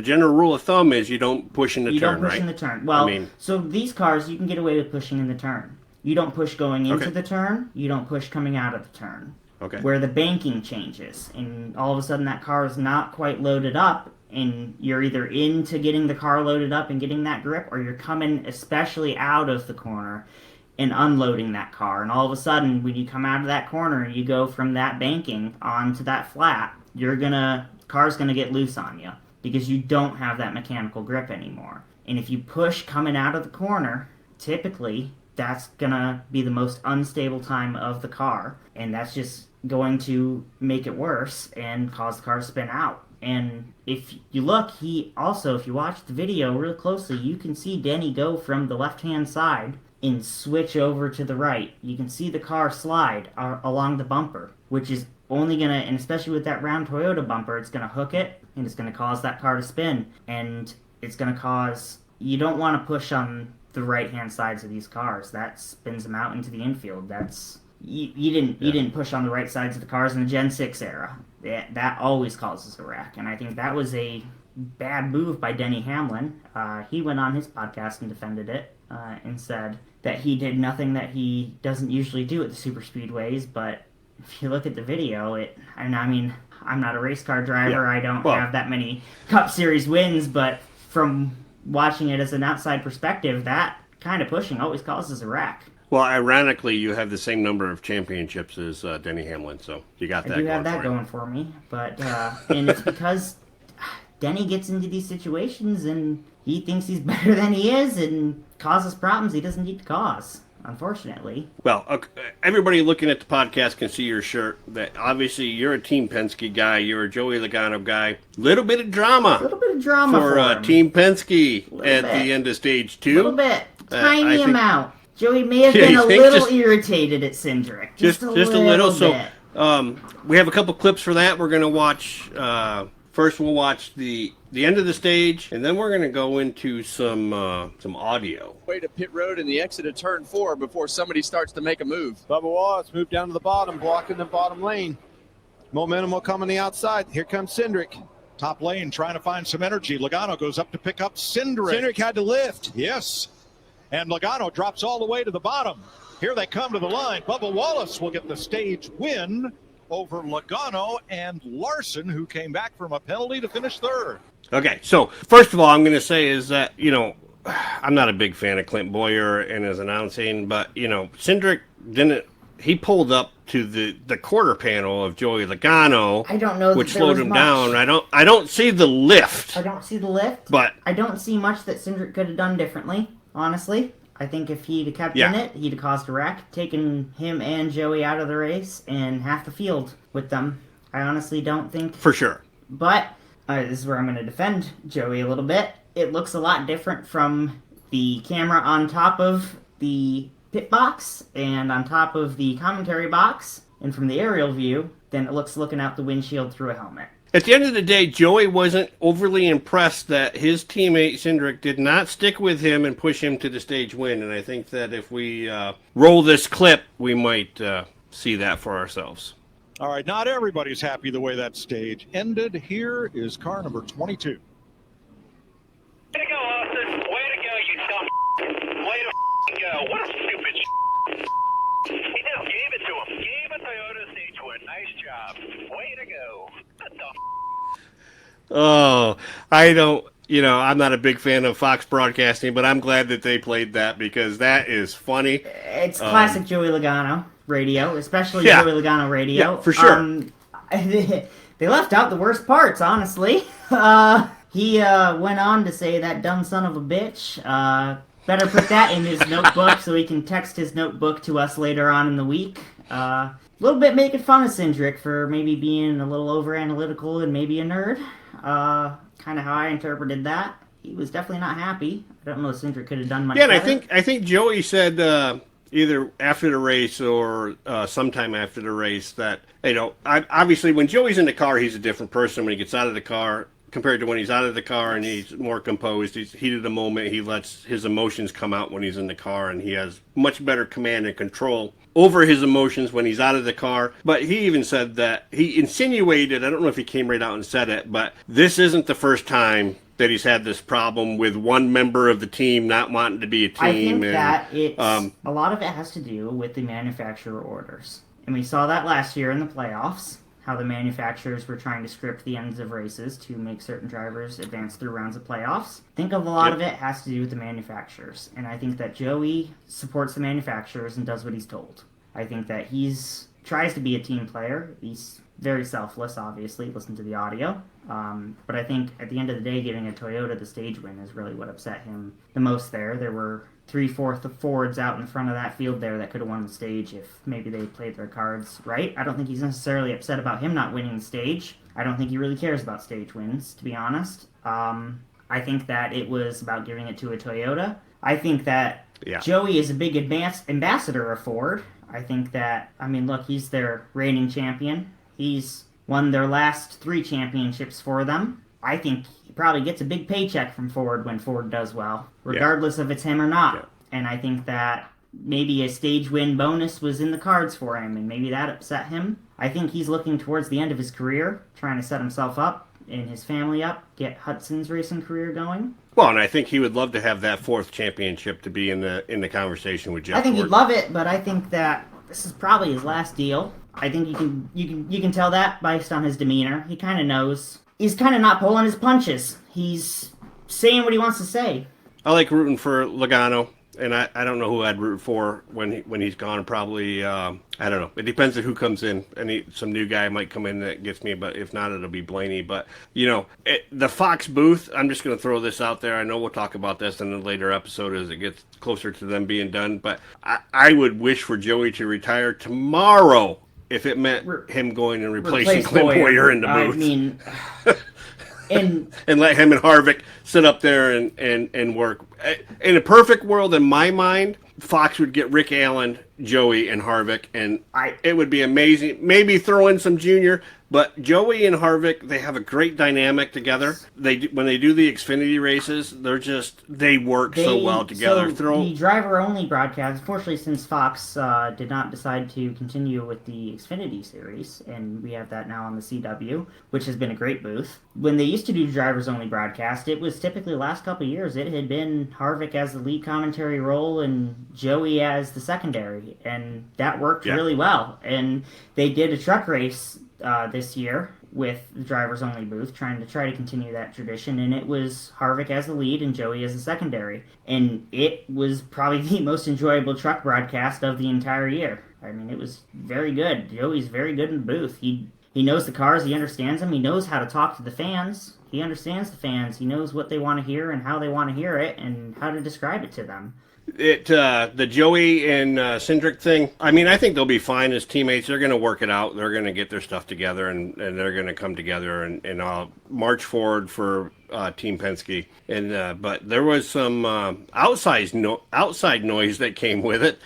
general rule of thumb is you don't push in the You turn, don't push right? in the turn. Well, so these cars, you can get away with pushing in the turn. You don't push going into the turn. You don't push coming out of the turn. Okay. Where the banking changes, and all of a sudden that car is not quite loaded up, and you're either into getting the car loaded up and getting that grip, or you're coming especially out of the corner and unloading that car. And all of a sudden, when you come out of that corner and you go from that banking onto that flat, car's gonna get loose on you because you don't have that mechanical grip anymore. And if you push coming out of the corner, typically that's gonna be the most unstable time of the car, and that's just going to make it worse and cause the car to spin out. And if you look, if you watch the video real closely, you can see Denny go from the left-hand side and switch over to the right. You can see the car slide along the bumper, which is only gonna, and especially with that round Toyota bumper, it's gonna hook it, and it's gonna cause that car to spin, and it's gonna cause, you don't want to push on the right-hand sides of these cars. That spins them out into the infield. That's, you didn't push on the right sides of the cars in the Gen 6 era. That always causes a wreck, and I think that was a bad move by Denny Hamlin. He went on his podcast and defended it, and said that he did nothing that he doesn't usually do at the super speedways, but if you look at the video, I'm not a race car driver, I don't have that many Cup Series wins, but from watching it as an outside perspective, that kind of pushing always causes a wreck. Well, ironically, you have the same number of championships as Denny Hamlin, so you got that. I do have that going for me, but and it's because Denny gets into these situations and he thinks he's better than he is and causes problems he doesn't need to cause, unfortunately. Well, everybody looking at the podcast can see your shirt. That obviously you're a Team Penske guy. You're a Joey Logano guy. Little bit of drama for Team Penske at the end of stage 2. A little bit, tiny amount. Joey may have Yeah, been you a think little just- irritated at Cindric. Just a little bit. So we have a couple clips for that. We're going to watch. First, we'll watch the end of the stage, and then we're going to go into some audio. Way to pit road in the exit of turn 4 before somebody starts to make a move. Bubba Wallace moved down to the bottom, blocking the bottom lane. Momentum will come on the outside. Here comes Cindric. Top lane trying to find some energy. Logano goes up to pick up Cindric. Cindric had to lift. Yes. And Logano drops all the way to the bottom. Here they come to the line. Bubba Wallace will get the stage win over Logano and Larson, who came back from a penalty to finish third. Okay, so first of all, I'm going to say is that, I'm not a big fan of Clint Boyer and his announcing, but, Cindric he pulled up to the quarter panel of Joey Logano. I don't know, which slowed him down. I don't see the lift. I don't see the lift, but I don't see much that Cindric could have done differently, honestly. I think if he'd have kept in it, he'd have caused a wreck, taken him and Joey out of the race, and half the field with them. I honestly don't think... For sure. But, this is where I'm going to defend Joey a little bit. It looks a lot different from the camera on top of the pit box and on top of the commentary box, and from the aerial view, than it looks looking out the windshield through a helmet. At the end of the day, Joey wasn't overly impressed that his teammate Cindric did not stick with him and push him to the stage win. And I think that if we roll this clip, we might see that for ourselves. All right, not everybody's happy the way that stage ended. Here is car number 22. Way to go, Austin. Way to go, you dumb. Way to go. What a stupid He did. Gave it to him. Gave a Toyota stage win. Nice job. Way to go. What the Oh, I don't, I'm not a big fan of Fox Broadcasting, but I'm glad that they played that because that is funny. It's classic Joey Logano radio, especially Yeah. Joey Logano radio. Yeah, for sure. They left out the worst parts, honestly. He went on to say that dumb son of a bitch. Better put that in his notebook so he can text his notebook to us later on in the week. A little bit making fun of Cindric for maybe being a little over-analytical and maybe a nerd. Kind of how I interpreted that. He was definitely not happy. I don't know if Cindric could have done much better. And I think Joey said either after the race or sometime after the race that, obviously when Joey's in the car, he's a different person. When he gets out of the car, compared to when he's out of the car and he's more composed, he's heat of the moment, he lets his emotions come out when he's in the car, and he has much better command and control over his emotions when he's out of the car. But he even said that, he insinuated, I don't know if he came right out and said it, but this isn't the first time that he's had this problem with one member of the team not wanting to be a team. I think that it's, a lot of it has to do with the manufacturer orders. And we saw that last year in the playoffs, how the manufacturers were trying to script the ends of races to make certain drivers advance through rounds of playoffs. I think a lot of it has to do with the manufacturers. And I think that Joey supports the manufacturers and does what he's told. I think that tries to be a team player. He's very selfless, obviously. Listen to the audio. But I think at the end of the day, giving a Toyota the stage win is really what upset him the most there. There were 3/4 of Fords out in front of that field there that could have won the stage if maybe they played their cards right. I don't think he's necessarily upset about him not winning the stage. I don't think he really cares about stage wins, to be honest. I think that it was about giving it to a Toyota. I think that Joey is a big ambassador of Ford. I think that, look, he's their reigning champion. He's won their last 3 championships for them. I think he probably gets a big paycheck from Ford when Ford does well, regardless if it's him or not. Yeah. And I think that maybe a stage win bonus was in the cards for him, and maybe that upset him. I think he's looking towards the end of his career, trying to set himself up and his family up, get Hudson's racing career going. Well, and I think he would love to have that 4th championship to be in the conversation with Jeff I think Ford. he'd love it, but I think that this is probably his last deal. I think you can tell that based on his demeanor. He kind of knows. He's kind of not pulling his punches. He's saying what he wants to say. I like rooting for Logano, and I don't know who I'd root for when he's gone. Probably, I don't know. It depends on who comes in. Some new guy might come in that gets me, but if not, it'll be Blaney. But, the Fox booth, I'm just going to throw this out there. I know we'll talk about this in a later episode as it gets closer to them being done, but I would wish for Joey to retire tomorrow if it meant him going and replacing Clint Boyer in the booth. And let him and Harvick sit up there and work. In a perfect world, in my mind, Fox would get Rick Allen, Joey, and Harvick, and it would be amazing. Maybe throw in some Junior, but Joey and Harvick, they have a great dynamic together. When they do the Xfinity races, they work so well together. So the driver-only broadcast, unfortunately, since Fox did not decide to continue with the Xfinity Series, and we have that now on the CW, which has been a great booth. When they used to do drivers-only broadcast, it was typically the last couple of years, it had been Harvick as the lead commentary role and Joey as the secondary, and that worked really well. And they did a truck race this year with the drivers only booth, trying to continue that tradition, and it was Harvick as the lead and Joey as the secondary, and it was probably the most enjoyable truck broadcast of the entire year. It was very good. Joey's very good in the booth. He knows the cars, he understands them, he knows how to talk to the fans, he understands the fans, he knows what they want to hear and how they want to hear it and how to describe it to them. The Joey and Cindric thing, I think they'll be fine as teammates. They're going to work it out. They're going to get their stuff together, and they're going to come together and march forward for Team Penske. And but there was some outside noise that came with it.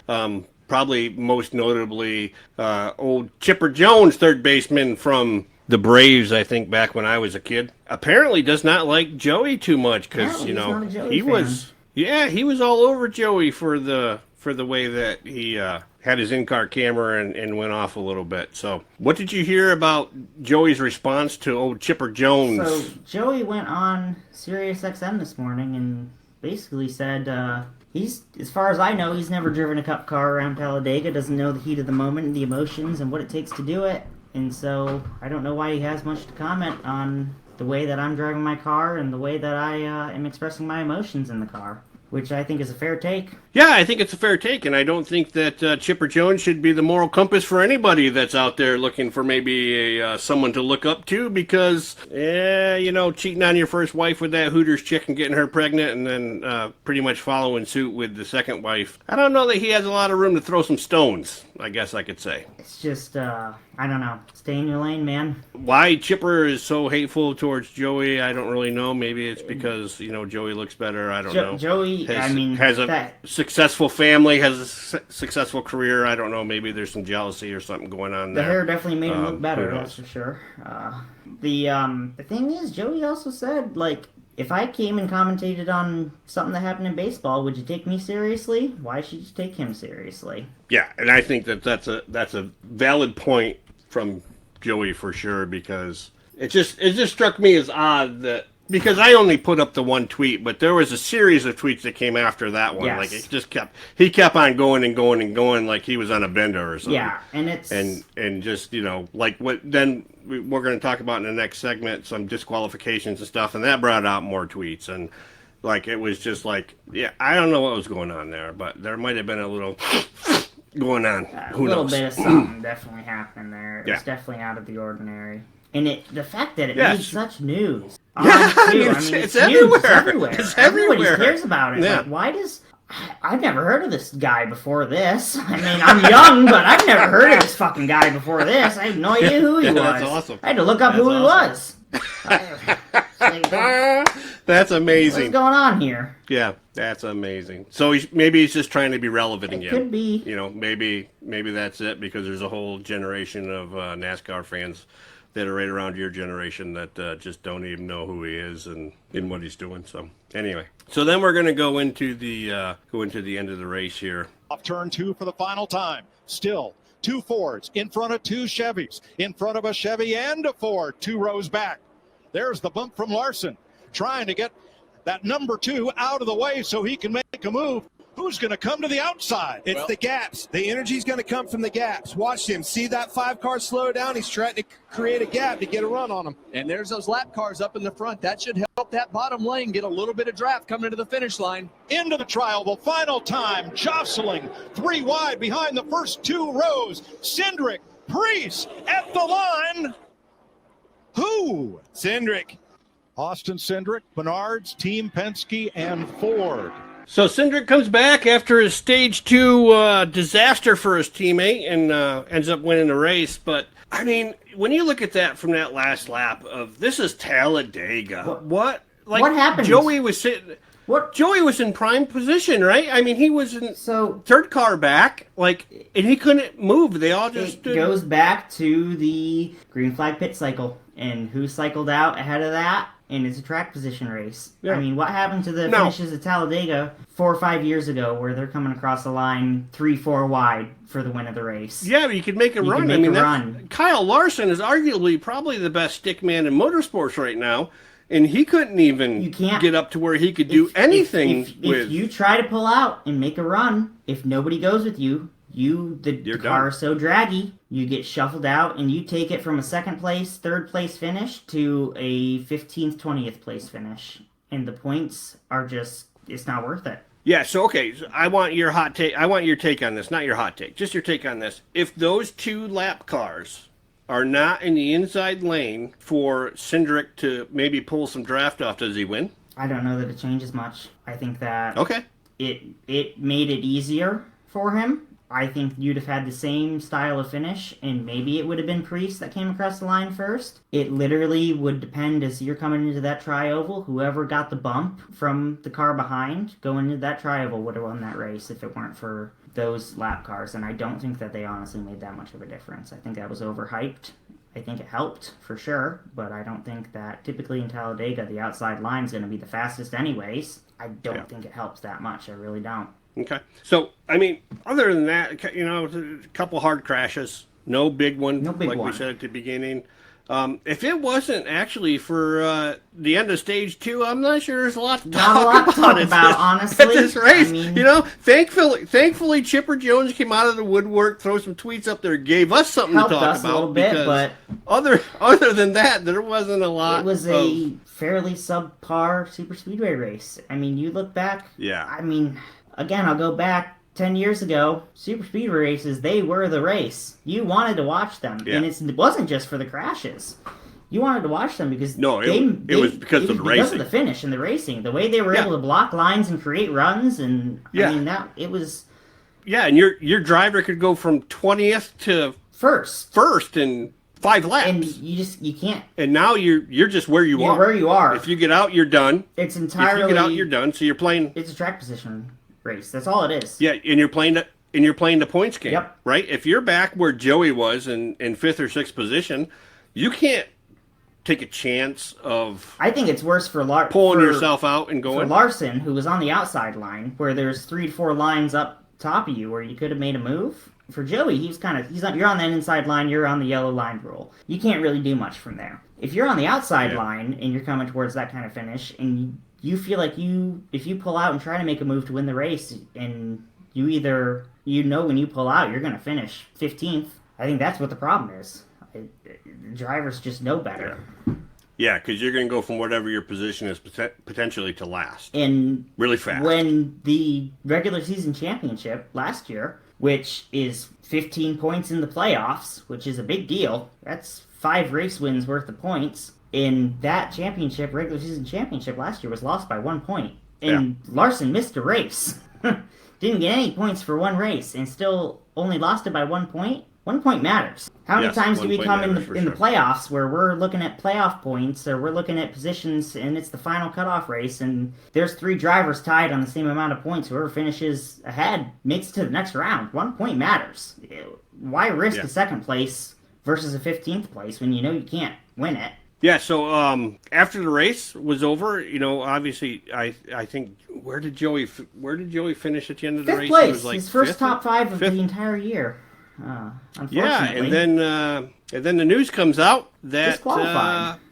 Probably most notably old Chipper Jones, third baseman from the Braves, I think, back when I was a kid. Apparently does not like Joey too much because, Apparently you he's know, not a Joey he fan. was, yeah, he was all over Joey for the way that he had his in-car camera and went off a little bit. So what did you hear about Joey's response to old Chipper Jones? So Joey went on Sirius XM this morning and basically said he's, as far as I know, he's never driven a cup car around Talladega, doesn't know the heat of the moment and the emotions and what it takes to do it. And so I don't know why he has much to comment on the way that I'm driving my car and the way that I am expressing my emotions in the car, which I think is a fair take. Yeah, I think it's a fair take, and I don't think that Chipper Jones should be the moral compass for anybody that's out there looking for maybe someone to look up to because, you know, cheating on your first wife with that Hooters chick and getting her pregnant and then pretty much following suit with the second wife. I don't know that he has a lot of room to throw some stones, I guess I could say. It's just, I don't know. Stay in your lane, man. Why Chipper is so hateful towards Joey, I don't really know. Maybe it's because, you know, Joey looks better. I don't know. Joey, has a successful family, has a successful career. I don't know. Maybe there's some jealousy or something going on the there. hair definitely made him look better, that's for sure. The thing is, Joey also said, like, if I came and commentated on something that happened in baseball, would you take me seriously? Why should you take him seriously? Yeah, and I think that's a valid point from Joey for sure because it just struck me as odd that because I only put up the one tweet, but there was a series of tweets that came after that one. Yes. Like it just kept on going and going and going like he was on a bender or something. Yeah, and it's and just, you know, like what then we're going to talk about in the next segment some disqualifications and stuff, and that brought out more tweets and like it was just like, yeah, I don't know what was going on there, but there might have been a little going on. Who a little knows? bit of something definitely happened there. It Yeah. was definitely out of the ordinary. And the fact that it Yes. made such news. Yeah, Too. it's news. everywhere. It's everywhere. It's Everybody everywhere. cares about it. Yeah. Like, why does... I've never heard of this guy before this. I mean, I'm young, but I've never heard of this fucking guy before this. I have no idea who he was. That's awesome. I had to look up who he was. That's amazing. What's going on here? Yeah, that's amazing. So maybe he's just trying to be relevant again. Could be. You know, maybe that's it because there's a whole generation of NASCAR fans that are right around your generation that just don't even know who he is and what he's doing. So anyway, so then we're going to go into the end of the race here. Off turn 2 for the final time. Still 2 Fords in front of 2 Chevys, in front of a Chevy and a Ford, 2 rows back. There's the bump from Larson, trying to get that number 2 out of the way so he can make a move. Who's going to come to the outside? It's the gaps. The energy's going to come from the gaps. Watch him. See that 5 car slow down? He's trying to create a gap to get a run on him. And there's those lap cars up in the front. That should help that bottom lane get a little bit of draft coming to the finish line. Into the trial, the final time, jostling 3 wide behind the first 2 rows. Cindric, Priest at the line. Who? Cindric. Austin Cindric, Menards, Team Penske, and Ford. So Cindric comes back after his stage 2 disaster for his teammate and ends up winning the race. But I mean, when you look at that from that last lap of this is Talladega, what happened? Joey was sitting. What? Joey was in prime position, right? I mean, he was in third car back, like, and he couldn't move. They all just goes back to the green flag pit cycle, and who cycled out ahead of that? And it's a track position race. Yeah. I mean, what happened to the finishes at Talladega 4 or 5 years ago where they're coming across the line 3-4 wide for the win of the race? Yeah, but you could make a run. I mean, Kyle Larson is arguably probably the best stick man in motorsports right now, and he couldn't even get up to where he could do anything with... If you try to pull out and make a run, if nobody goes with you, the car is so draggy, you get shuffled out, and you take it from a second place, third place finish to a 15th, 20th place finish. And the points are just, it's not worth it. Yeah, so okay, so I want your hot take. I want your take on this, not your hot take, just your take on this. If those 2 lap cars are not in the inside lane for Cindric to maybe pull some draft off, does he win? I don't know that it changes much. I think that it made it easier for him. I think you'd have had the same style of finish, and maybe it would have been Priest that came across the line first. It literally would depend as you're coming into that tri-oval. Whoever got the bump from the car behind going into that tri-oval would have won that race if it weren't for those lap cars, and I don't think that they honestly made that much of a difference. I think that was overhyped. I think it helped for sure, but I don't think that typically in Talladega the outside line's going to be the fastest anyways. I don't think it helps that much. I really don't. Okay. So, I mean, other than that, you know, a couple hard crashes. No big one, we said at the beginning. If it wasn't actually for the end of stage 2, I'm not sure there's a lot to talk about, honestly. At this race. I mean, you know, thankfully, Chipper Jones came out of the woodwork, throw some tweets up there, gave us something to talk about. A little bit, but other than that, there wasn't a lot. It was a fairly subpar super speedway race. I mean, you look back. Yeah. I mean, again, I'll go back 10 years ago, super speedway races, they were the race. You wanted to watch them, and it wasn't just for the crashes. You wanted to watch them because it was because of the racing. Because of the finish and the racing. The way they were able to block lines and create runs, and I mean, it was... Yeah, and your driver could go from 20th to... First in 5 laps. And you can't... And now you're just where you are. Where you are. If you get out, you're done. It's entirely... If you get out, you're done. So you're playing... It's a track position race. That's all it is. Yeah, and you're playing the points game. Yep. Right? If you're back where Joey was in 5th or 6th position, you can't take a chance of... I think it's worse for pulling yourself out and going. For Larson, who was on the outside line, where there's 3 to 4 lines up top of you where you could have made a move. For Joey, you're on that inside line, you're on the yellow line rule. You can't really do much from there. If you're on the outside line and you're coming towards that kind of finish, and you feel like if you pull out and try to make a move to win the race, and when you pull out, you're going to finish 15th. I think that's what the problem is. Drivers just know better. Yeah, because you're going to go from whatever your position is potentially to last. And really fast. When the regular season championship last year, which is 15 points in the playoffs, which is a big deal, that's 5 race wins worth of points. In that regular season championship last year was lost by 1 point. And Larson missed a race. Didn't get any points for 1 race and still only lost it by 1 point. 1 point matters. How many times do we come in the playoffs where we're looking at playoff points or we're looking at positions and it's the final cutoff race and there's 3 drivers tied on the same amount of points. Whoever finishes ahead makes it to the next round. 1 point matters. Why risk a 2nd place versus a 15th place when you know you can't win it? Yeah, so after the race was over, you know, obviously, I think where did Joey finish at the end of the race? 5th place, It was like his first 5th? top 5 of the entire year. Unfortunately. Yeah, and then the news comes out that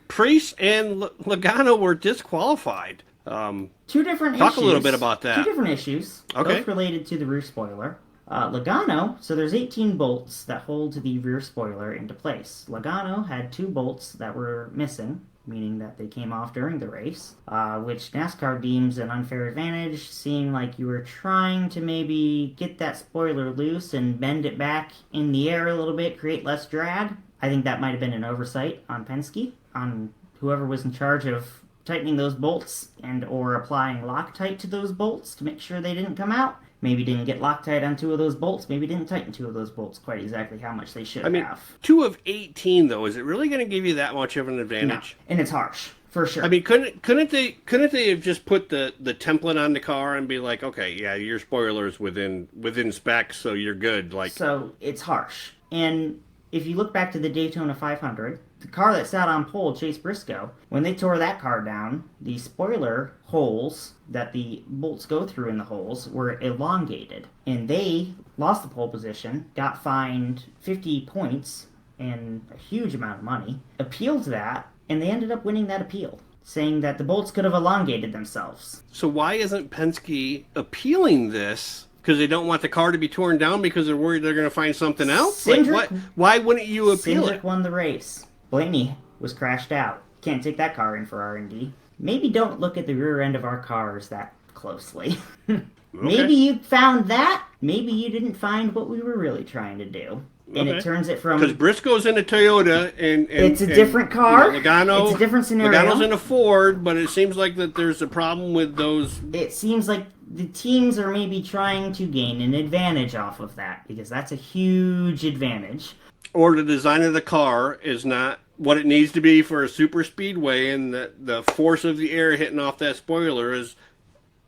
Priest and Logano were disqualified. 2 different issues. Talk a little bit about that. 2 different issues, both related to the rear spoiler. Logano, so there's 18 bolts that hold the rear spoiler into place. Logano had 2 bolts that were missing, meaning that they came off during the race, which NASCAR deems an unfair advantage, seeing like you were trying to maybe get that spoiler loose and bend it back in the air a little bit, create less drag. I think that might have been an oversight on Penske, on whoever was in charge of tightening those bolts and or applying Loctite to those bolts to make sure they didn't come out. Maybe didn't get Loctite on 2 of those bolts. Maybe didn't tighten 2 of those bolts quite exactly how much they should have. 2 of 18 though, is it really going to give you that much of an advantage? No. And it's harsh for sure. I mean, couldn't they have just put the template on the car and be like, okay, yeah, your spoiler's within specs, so you're good. So it's harsh. And if you look back to the Daytona 500, the car that sat on pole, Chase Briscoe, when they tore that car down, the spoiler holes that the bolts go through in the holes were elongated. And they lost the pole position, got fined 50 points and a huge amount of money, appealed that, and they ended up winning that appeal, saying that the bolts could have elongated themselves. So why isn't Penske appealing this? Because they don't want the car to be torn down because they're worried they're going to find something else? Why wouldn't you appeal it? Cindric won the race. Blaney was crashed out. Can't take that car in for R&D. Maybe don't look at the rear end of our cars that closely. Maybe you found that. Maybe you didn't find what we were really trying to do. And it turns it from... Because Briscoe's in a Toyota and it's a different car. Logano, it's a different scenario. Logano's in a Ford, but it seems like that there's a problem with those... It seems like the teams are maybe trying to gain an advantage off of that, because that's a huge advantage. Or the design of the car is not what it needs to be for a super speedway, and the force of the air hitting off that spoiler is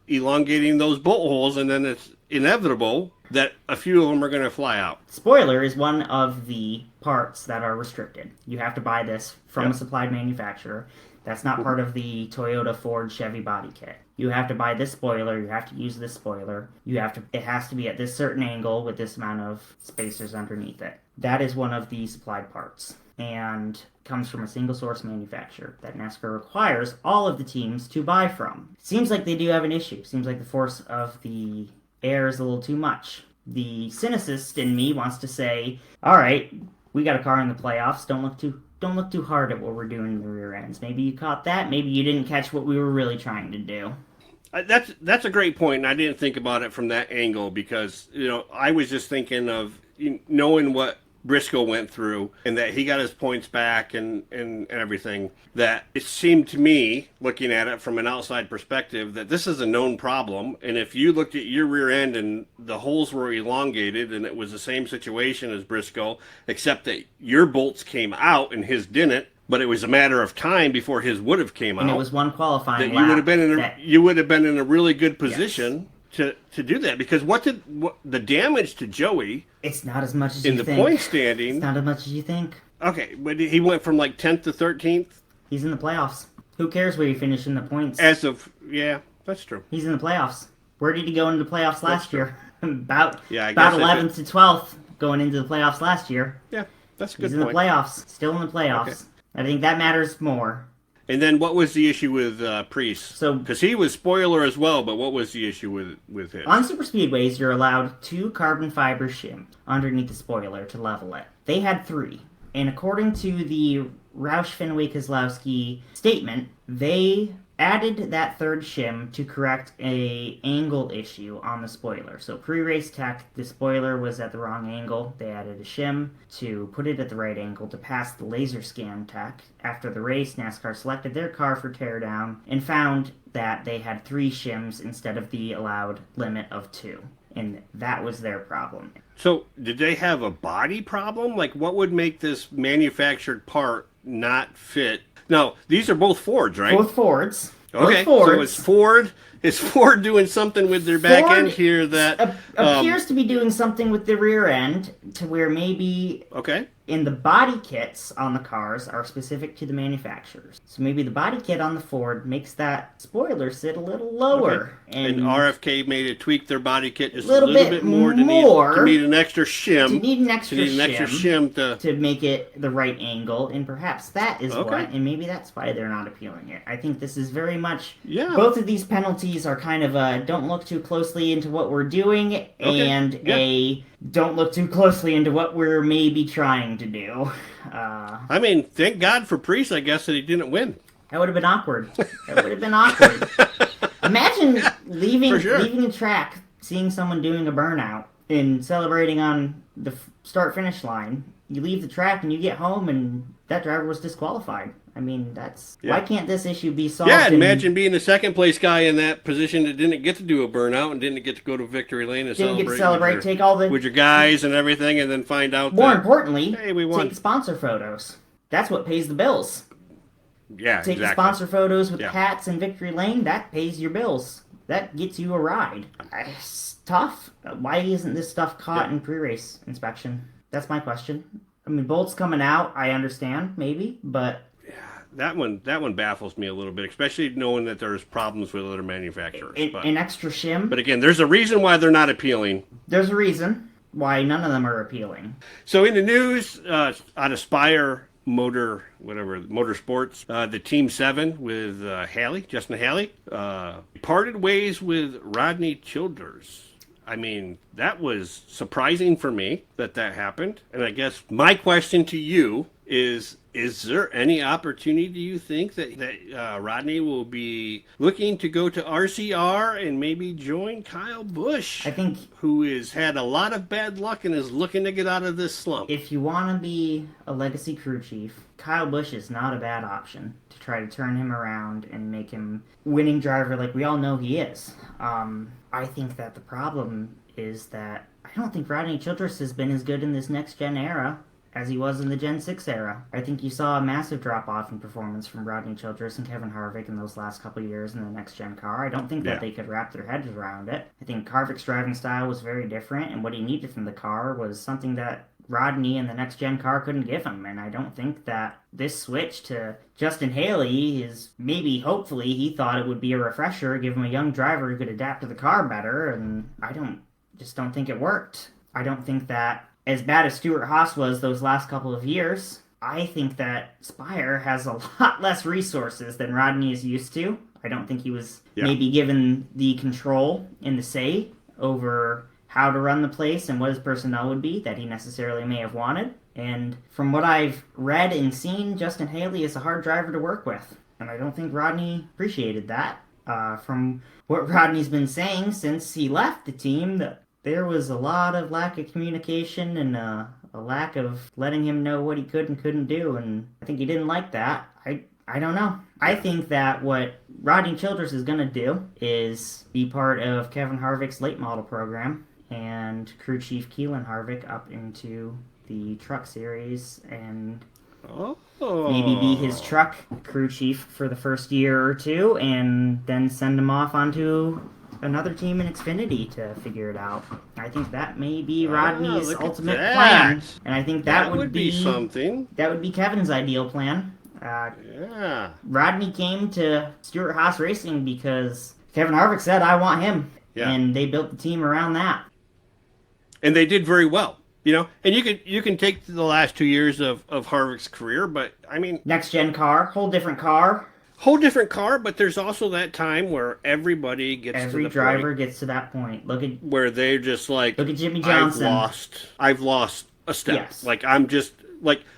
elongating those bolt holes, and then inevitable that a few of them are going to fly out. Spoiler is one of the parts that are restricted. You have to buy this from a supplied manufacturer. That's not part of the Toyota, Ford, Chevy body kit. You have to buy this spoiler. You have to use this spoiler. It has to be at this certain angle with this amount of spacers underneath it. That is one of the supplied parts, and comes from a single source manufacturer that NASCAR requires all of the teams to buy from. Seems like they do have an issue. Seems like the force of the air is a little too much. The cynicist in me wants to say, all right, we got a car in the playoffs. Don't look too hard at what we're doing in the rear ends. Maybe you caught that. Maybe you didn't catch what we were really trying to do. That's a great point, and I didn't think about it from that angle because, I was just thinking of knowing what Briscoe went through and that he got his points back and everything, that it seemed to me, looking at it from an outside perspective, that this is a known problem. And if you looked at your rear end and the holes were elongated and it was the same situation as Briscoe, except that your bolts came out and his didn't, but it was a matter of time before his would have came out. And it was one qualifying that lap. You would have been in a really good position to do that, because what the damage to Joey, it's not as much as you think. In the point standing, it's not as much as you think. Okay, but he went from like 10th to 13th. He's in the playoffs. Who cares where you finish in the points? That's true. He's in the playoffs. Where did he go into the playoffs last year? about 11th to 12th going into the playoffs last year. Yeah, that's a good point. He's in the playoffs. Still in the playoffs. Okay. I think that matters more. And then what was the issue with Priest? Because he was spoiler as well, but what was the issue with his? On super speedways, you're allowed 2 carbon fiber shims underneath the spoiler to level it. They had 3. And according to the Roush Fenway Keselowski statement, they added that 3rd shim to correct a angle issue on the spoiler. So pre-race tech, the spoiler was at the wrong angle. They added a shim to put it at the right angle to pass the laser scan tech. After the race, NASCAR selected their car for teardown and found that they had 3 shims instead of the allowed limit of 2. And that was their problem. So did they have a body problem? Like, what would make this manufactured part not fit? No, these are both Fords, right? Both Fords. Okay, so it's Ford. Is Ford doing something with their back end here that appears to be doing something with the rear end to where maybe in the body kits on the cars are specific to the manufacturers. So maybe the body kit on the Ford makes that spoiler sit a little lower. Okay. And RFK made it tweak their body kit just a little bit more to need an extra shim. To need an extra shim to make it the right angle, and perhaps that is why, and maybe that's why they're not appealing it. I think this is very much, both of these penalties are kind of a don't look too closely into what we're doing and a don't look too closely into what we're maybe trying to do. I mean, thank God for Priest, I guess, that he didn't win. That would have been awkward. Imagine leaving the track, seeing someone doing a burnout, and celebrating on the start-finish line. You leave the track and you get home and that driver was disqualified. I mean, why can't this issue be solved? Yeah, imagine being the second place guy in that position that didn't get to do a burnout and didn't get to go to victory lane and celebrate with your guys and everything, and then find out more importantly, hey, we won. Take sponsor photos. That's what pays the bills. Yeah, take the sponsor photos with hats and victory lane. That pays your bills. That gets you a ride. It's tough. Why isn't this stuff caught in pre-race inspection? That's my question. I mean, bolts coming out, I understand, maybe, but that one baffles me a little bit, especially knowing that there's problems with other manufacturers. An extra shim. But again, there's a reason why they're not appealing. There's a reason why none of them are appealing. So in the news, out of Spire Motorsports, the Team 7 with Justin Haley, parted ways with Rodney Childers. I mean, that was surprising for me that happened. And I guess my question to you is there any opportunity, do you think, that Rodney will be looking to go to RCR and maybe join Kyle Busch? I think, who has had a lot of bad luck and is looking to get out of this slump. If you want to be a legacy crew chief, Kyle Busch is not a bad option to try to turn him around and make him winning driver like we all know he is. I think that the problem is that I don't think Rodney Childress has been as good in this next-gen era as he was in the Gen 6 era. I think you saw a massive drop-off in performance from Rodney Childress and Kevin Harvick in those last couple of years in the next-gen car. I don't think that they could wrap their heads around it. I think Harvick's driving style was very different, and what he needed from the car was something that Rodney and the next-gen car couldn't give him, and I don't think that this switch to Justin Haley is maybe, hopefully, he thought it would be a refresher, give him a young driver who could adapt to the car better, and I just don't think it worked. I don't think that, as bad as Stuart Haas was those last couple of years, I think that Spire has a lot less resources than Rodney is used to. I don't think he was maybe given the control and the say over how to run the place and what his personnel would be that he necessarily may have wanted. And from what I've read and seen, Justin Haley is a hard driver to work with. And I don't think Rodney appreciated that. From what Rodney's been saying since he left the team, that there was a lot of lack of communication and a lack of letting him know what he could and couldn't do. And I think he didn't like that. I don't know. I think that what Rodney Childress is going to do is be part of Kevin Harvick's late model program and crew chief Keelan Harvick up into the truck series and maybe be his truck crew chief for the first year or two and then send him off onto another team in Xfinity to figure it out. I think that may be Rodney's ultimate plan, and I think that would be something. That would be Kevin's ideal plan. Rodney came to Stuart Haas Racing because Kevin Harvick said, "I want him," and they built the team around that. And they did very well, And you can take the last 2 years of Harvick's career, but I mean, next gen car, whole different car. But there's also that time where everybody gets to the point. Every driver gets to that point. Look at where they're just like, look at Jimmy Johnson. I've lost a step. Yes. Like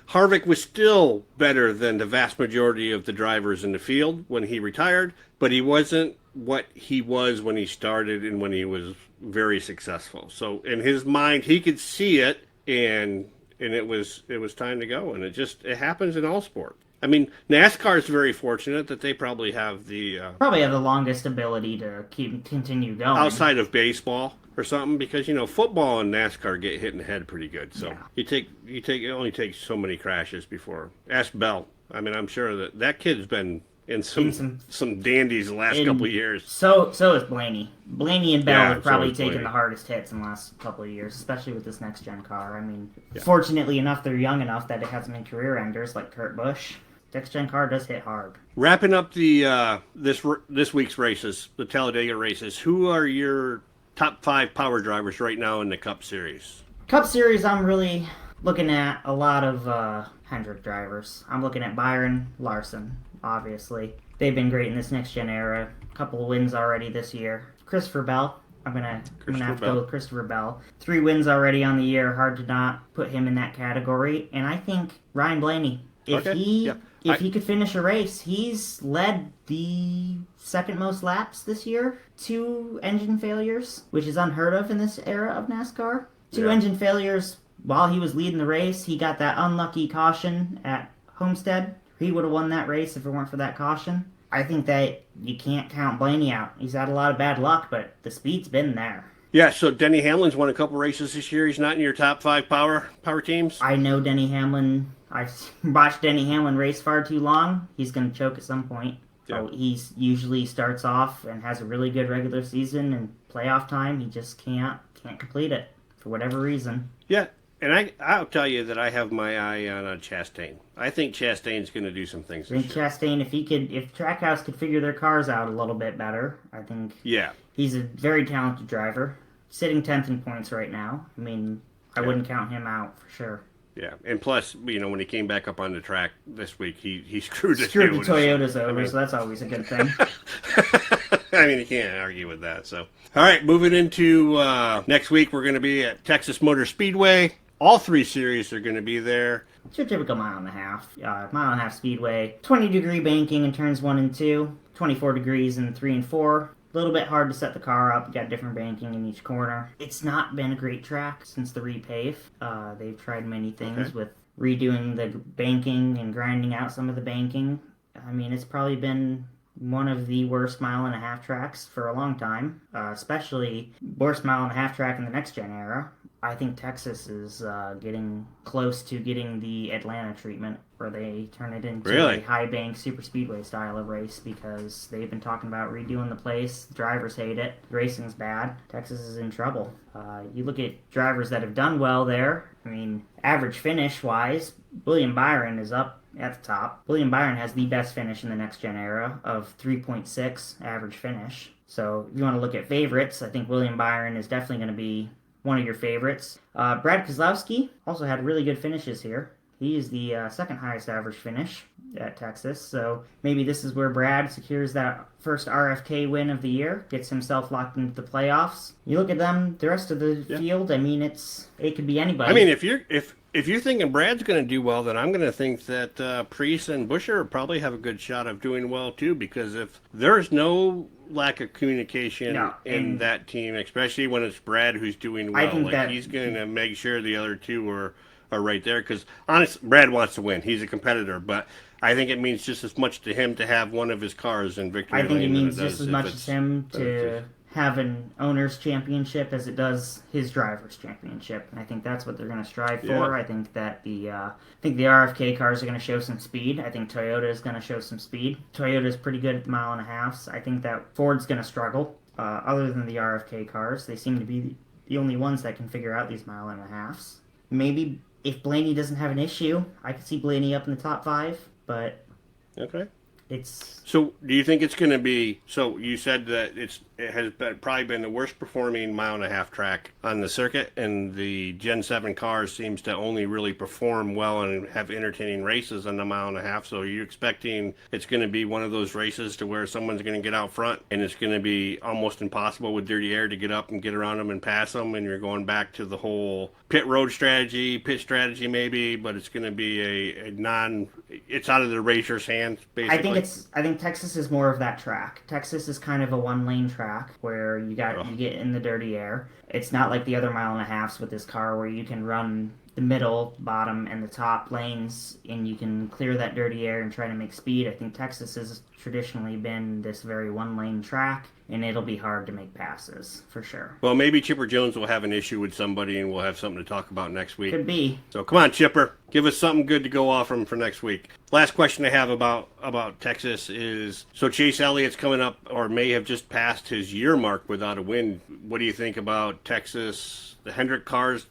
Harvick was still better than the vast majority of the drivers in the field when he retired, but he wasn't what he was when he started and when he was very successful. So in his mind, he could see it, and it was time to go. And it happens in all sports. I mean, NASCAR is very fortunate that they probably have the longest ability to continue going outside of baseball or something, because football and NASCAR get hit in the head pretty good. So it only takes so many crashes before. Ask Bell. I mean, I'm sure that kid's been in some dandies the last couple of years. So is Blaney. Blaney and Bell have probably taken the hardest hits in the last couple of years, especially with this next gen car. I mean, fortunately enough, they're young enough that it hasn't been career enders like Kurt Busch. Next gen car does hit hard. Wrapping up the this week's races, the Talladega races. Who are your top 5 power drivers right now in the Cup Series? Cup Series, I'm really looking at a lot of Hendrick drivers. I'm looking at Byron, Larson, obviously. They've been great in this next-gen era. A couple of wins already this year. Christopher Bell. I'm gonna have to go with Christopher Bell. 3 wins already on the year. Hard to not put him in that category. And I think Ryan Blaney. If he could finish a race, he's led the second most laps this year. 2 engine failures, which is unheard of in this era of NASCAR. 2 engine failures while he was leading the race. He got that unlucky caution at Homestead. He would have won that race if it weren't for that caution. I think that you can't count Blaney out. He's had a lot of bad luck, but the speed's been there. Yeah, so Denny Hamlin's won a couple races this year. He's not in your top 5 power teams? I know Denny Hamlin. I've watched Denny Hamlin race far too long. He's going to choke at some point. Yeah. So he usually starts off and has a really good regular season, and playoff time, he just can't complete it for whatever reason. Yeah, and I'll tell you that I have my eye on Chastain. I think Chastain's going to do some things. I think Chastain, if Trackhouse could figure their cars out a little bit better, I think he's a very talented driver. Sitting 10th in points right now. I mean, I wouldn't count him out for sure. Yeah, and plus, when he came back up on the track this week, he screwed the Toyotas over, so that's always a good thing. I mean, you can't argue with that. So, all right, moving into next week, we're going to be at Texas Motor Speedway. All 3 series are going to be there. It's your typical mile and a half speedway. 20-degree banking in turns 1 and 2, 24 degrees in 3 and 4. A little bit hard to set the car up. You got different banking in each corner. It's not been a great track since the repave. They've tried many things with redoing the banking and grinding out some of the banking. I mean, it's probably been one of the worst mile-and-a-half tracks for a long time, especially worst mile-and-a-half track in the next-gen era. I think Texas is getting close to getting the Atlanta treatment, where they turn it into a high-bank super speedway style of race, because they've been talking about redoing the place. The drivers hate it. The racing's bad. Texas is in trouble. You look at drivers that have done well there. I mean, average finish-wise, William Byron is up at the top. William Byron has the best finish in the next-gen era of 3.6 average finish. So if you want to look at favorites, I think William Byron is definitely going to be one of your favorites. Brad Keselowski also had really good finishes here. He is the second highest average finish at Texas, so maybe this is where Brad secures that first RFK win of the year, gets himself locked into the playoffs. You look at them, the rest of the field, I mean, it could be anybody. I mean, if you're thinking Brad's going to do well, then I'm going to think that Preece and Buescher probably have a good shot of doing well too, because if there's no lack of communication in that team, especially when it's Brad who's doing well, he's going to make sure the other two are right there, because honestly, Brad wants to win. He's a competitor, but I think it means just as much to him to have one of his cars in victory lane. I think it means just as much to him to have an owner's championship as it does his driver's championship. And I think that's what they're going to strive for. I think that the RFK cars are going to show some speed. I think Toyota is going to show some speed. Toyota is pretty good at mile and a halves. I think that Ford's going to struggle. Other than the RFK cars, they seem to be the only ones that can figure out these mile and a halves. Maybe if Blaney doesn't have an issue, I could see Blaney up in the top 5, but So do you think it's going to be, so you said that it has probably been the worst performing mile and a half track on the circuit, and the Gen 7 cars seems to only really perform well and have entertaining races on the mile and a half. So are you expecting it's going to be one of those races to where someone's going to get out front and it's going to be almost impossible with dirty air to get up and get around them and pass them, and you're going back to the whole pit strategy maybe, but it's going to be it's out of the racer's hands basically? I think Texas is more of that track. Texas is kind of a one-lane track where you get in the dirty air. It's not like the other mile and a halves with this car where you can run the middle, bottom, and the top lanes, and you can clear that dirty air and try to make speed. I think Texas has traditionally been this very one-lane track, and it'll be hard to make passes, for sure. Well, maybe Chipper Jones will have an issue with somebody, and we'll have something to talk about next week. Could be. So come on, Chipper. Give us something good to go off from for next week. Last question I have about Texas is, so Chase Elliott's coming up, or may have just passed his year mark without a win. What do you think about Texas? The Hendrick cars,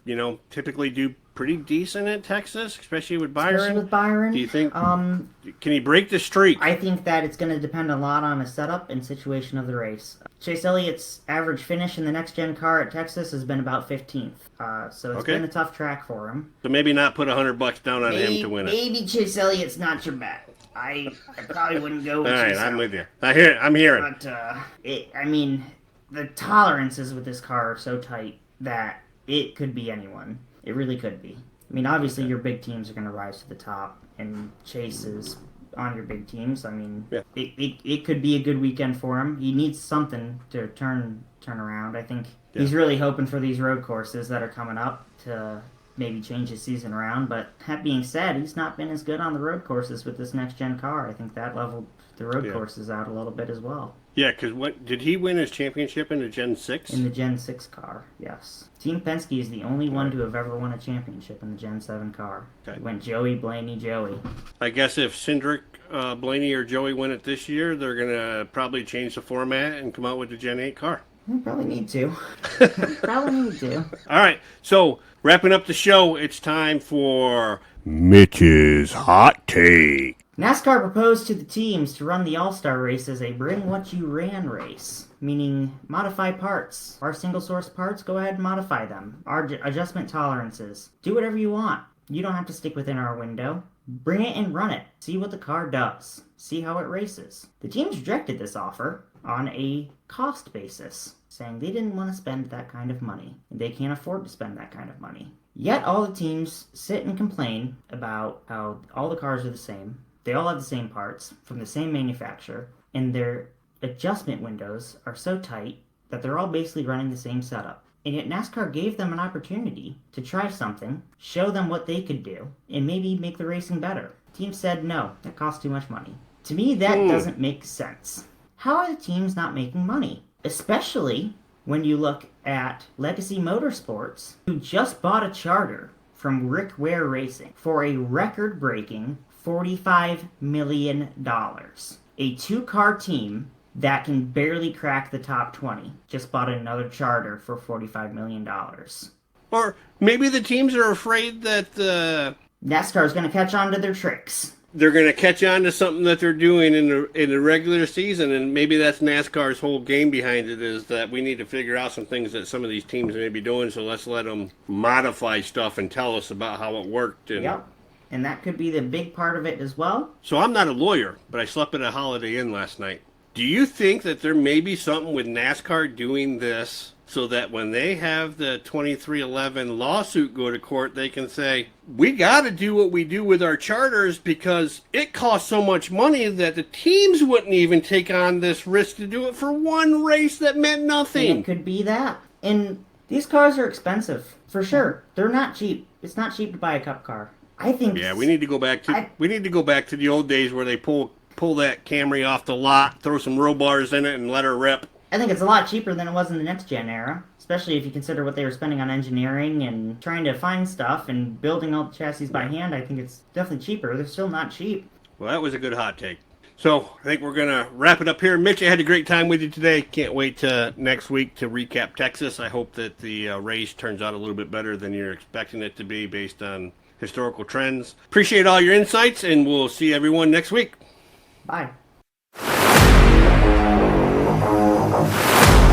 typically do pretty decent at Texas, especially with Byron. Do you think, can he break the streak? I think that it's going to depend a lot on the setup and situation of the race. Chase Elliott's average finish in the next-gen car at Texas has been about 15th. So it's been a tough track for him. So maybe not put $100 down on him to win it. Maybe Chase Elliott's not your bet. I probably wouldn't go with All right, Chase I'm Elliott. with you. I'm hearing. But, the tolerances with this car are so tight that it could be anyone. It really could be. I mean, obviously your big teams are going to rise to the top, and Chase is on your big teams. I mean, it could be a good weekend for him. He needs something to turn around. I think he's really hoping for these road courses that are coming up to maybe change his season around. But that being said, he's not been as good on the road courses with this next-gen car. I think that leveled the road courses out a little bit as well. Yeah, because did he win his championship in the Gen 6? In the Gen 6 car, yes. Team Penske is the only one to have ever won a championship in the Gen 7 car. It went Joey, Blaney, Joey. I guess if Cindric, Blaney, or Joey win it this year, they're going to probably change the format and come out with the Gen 8 car. We probably need to. All right, so wrapping up the show, it's time for Mitch's Hot Take. NASCAR proposed to the teams to run the All-Star race as a bring what you ran race, meaning modify parts. Our single-source parts, go ahead and modify them. Our adjustment tolerances, do whatever you want. You don't have to stick within our window. Bring it and run it. See what the car does. See how it races. The teams rejected this offer on a cost basis, saying they didn't want to spend that kind of money. They can't afford to spend that kind of money. Yet all the teams sit and complain about how all the cars are the same. They all have the same parts from the same manufacturer, and their adjustment windows are so tight that they're all basically running the same setup. And yet NASCAR gave them an opportunity to try something, show them what they could do, and maybe make the racing better. Team said no, that costs too much money. To me, that doesn't make sense. How are the teams not making money? Especially when you look at Legacy Motorsports, who just bought a charter from Rick Ware Racing for a record-breaking $45 million. A two-car team that can barely crack the top 20 just bought another charter for $45 million. Or maybe the teams are afraid that NASCAR is going to catch on to their tricks. They're going to catch on to something that they're doing in the regular season, and maybe that's NASCAR's whole game behind it, is that we need to figure out some things that some of these teams may be doing, so let's let them modify stuff and tell us about how it worked. And yep, and that could be the big part of it as well. So I'm not a lawyer, but I slept at a Holiday Inn last night. Do you think that there may be something with NASCAR doing this so that when they have the 2311 lawsuit go to court, they can say, we got to do what we do with our charters because it costs so much money that the teams wouldn't even take on this risk to do it for one race that meant nothing? And it could be that. And these cars are expensive, for sure. They're not cheap. It's not cheap to buy a Cup car. I think. Yeah, we need to go back to the old days where they pull that Camry off the lot, throw some row bars in it, and let her rip. I think it's a lot cheaper than it was in the next-gen era, especially if you consider what they were spending on engineering and trying to find stuff and building all the chassis by hand. I think it's definitely cheaper. They're still not cheap. Well, that was a good hot take. So I think we're going to wrap it up here. Mitch, I had a great time with you today. Can't wait to next week to recap Texas. I hope that the race turns out a little bit better than you're expecting it to be based on historical trends. Appreciate all your insights, and we'll see everyone next week. Bye.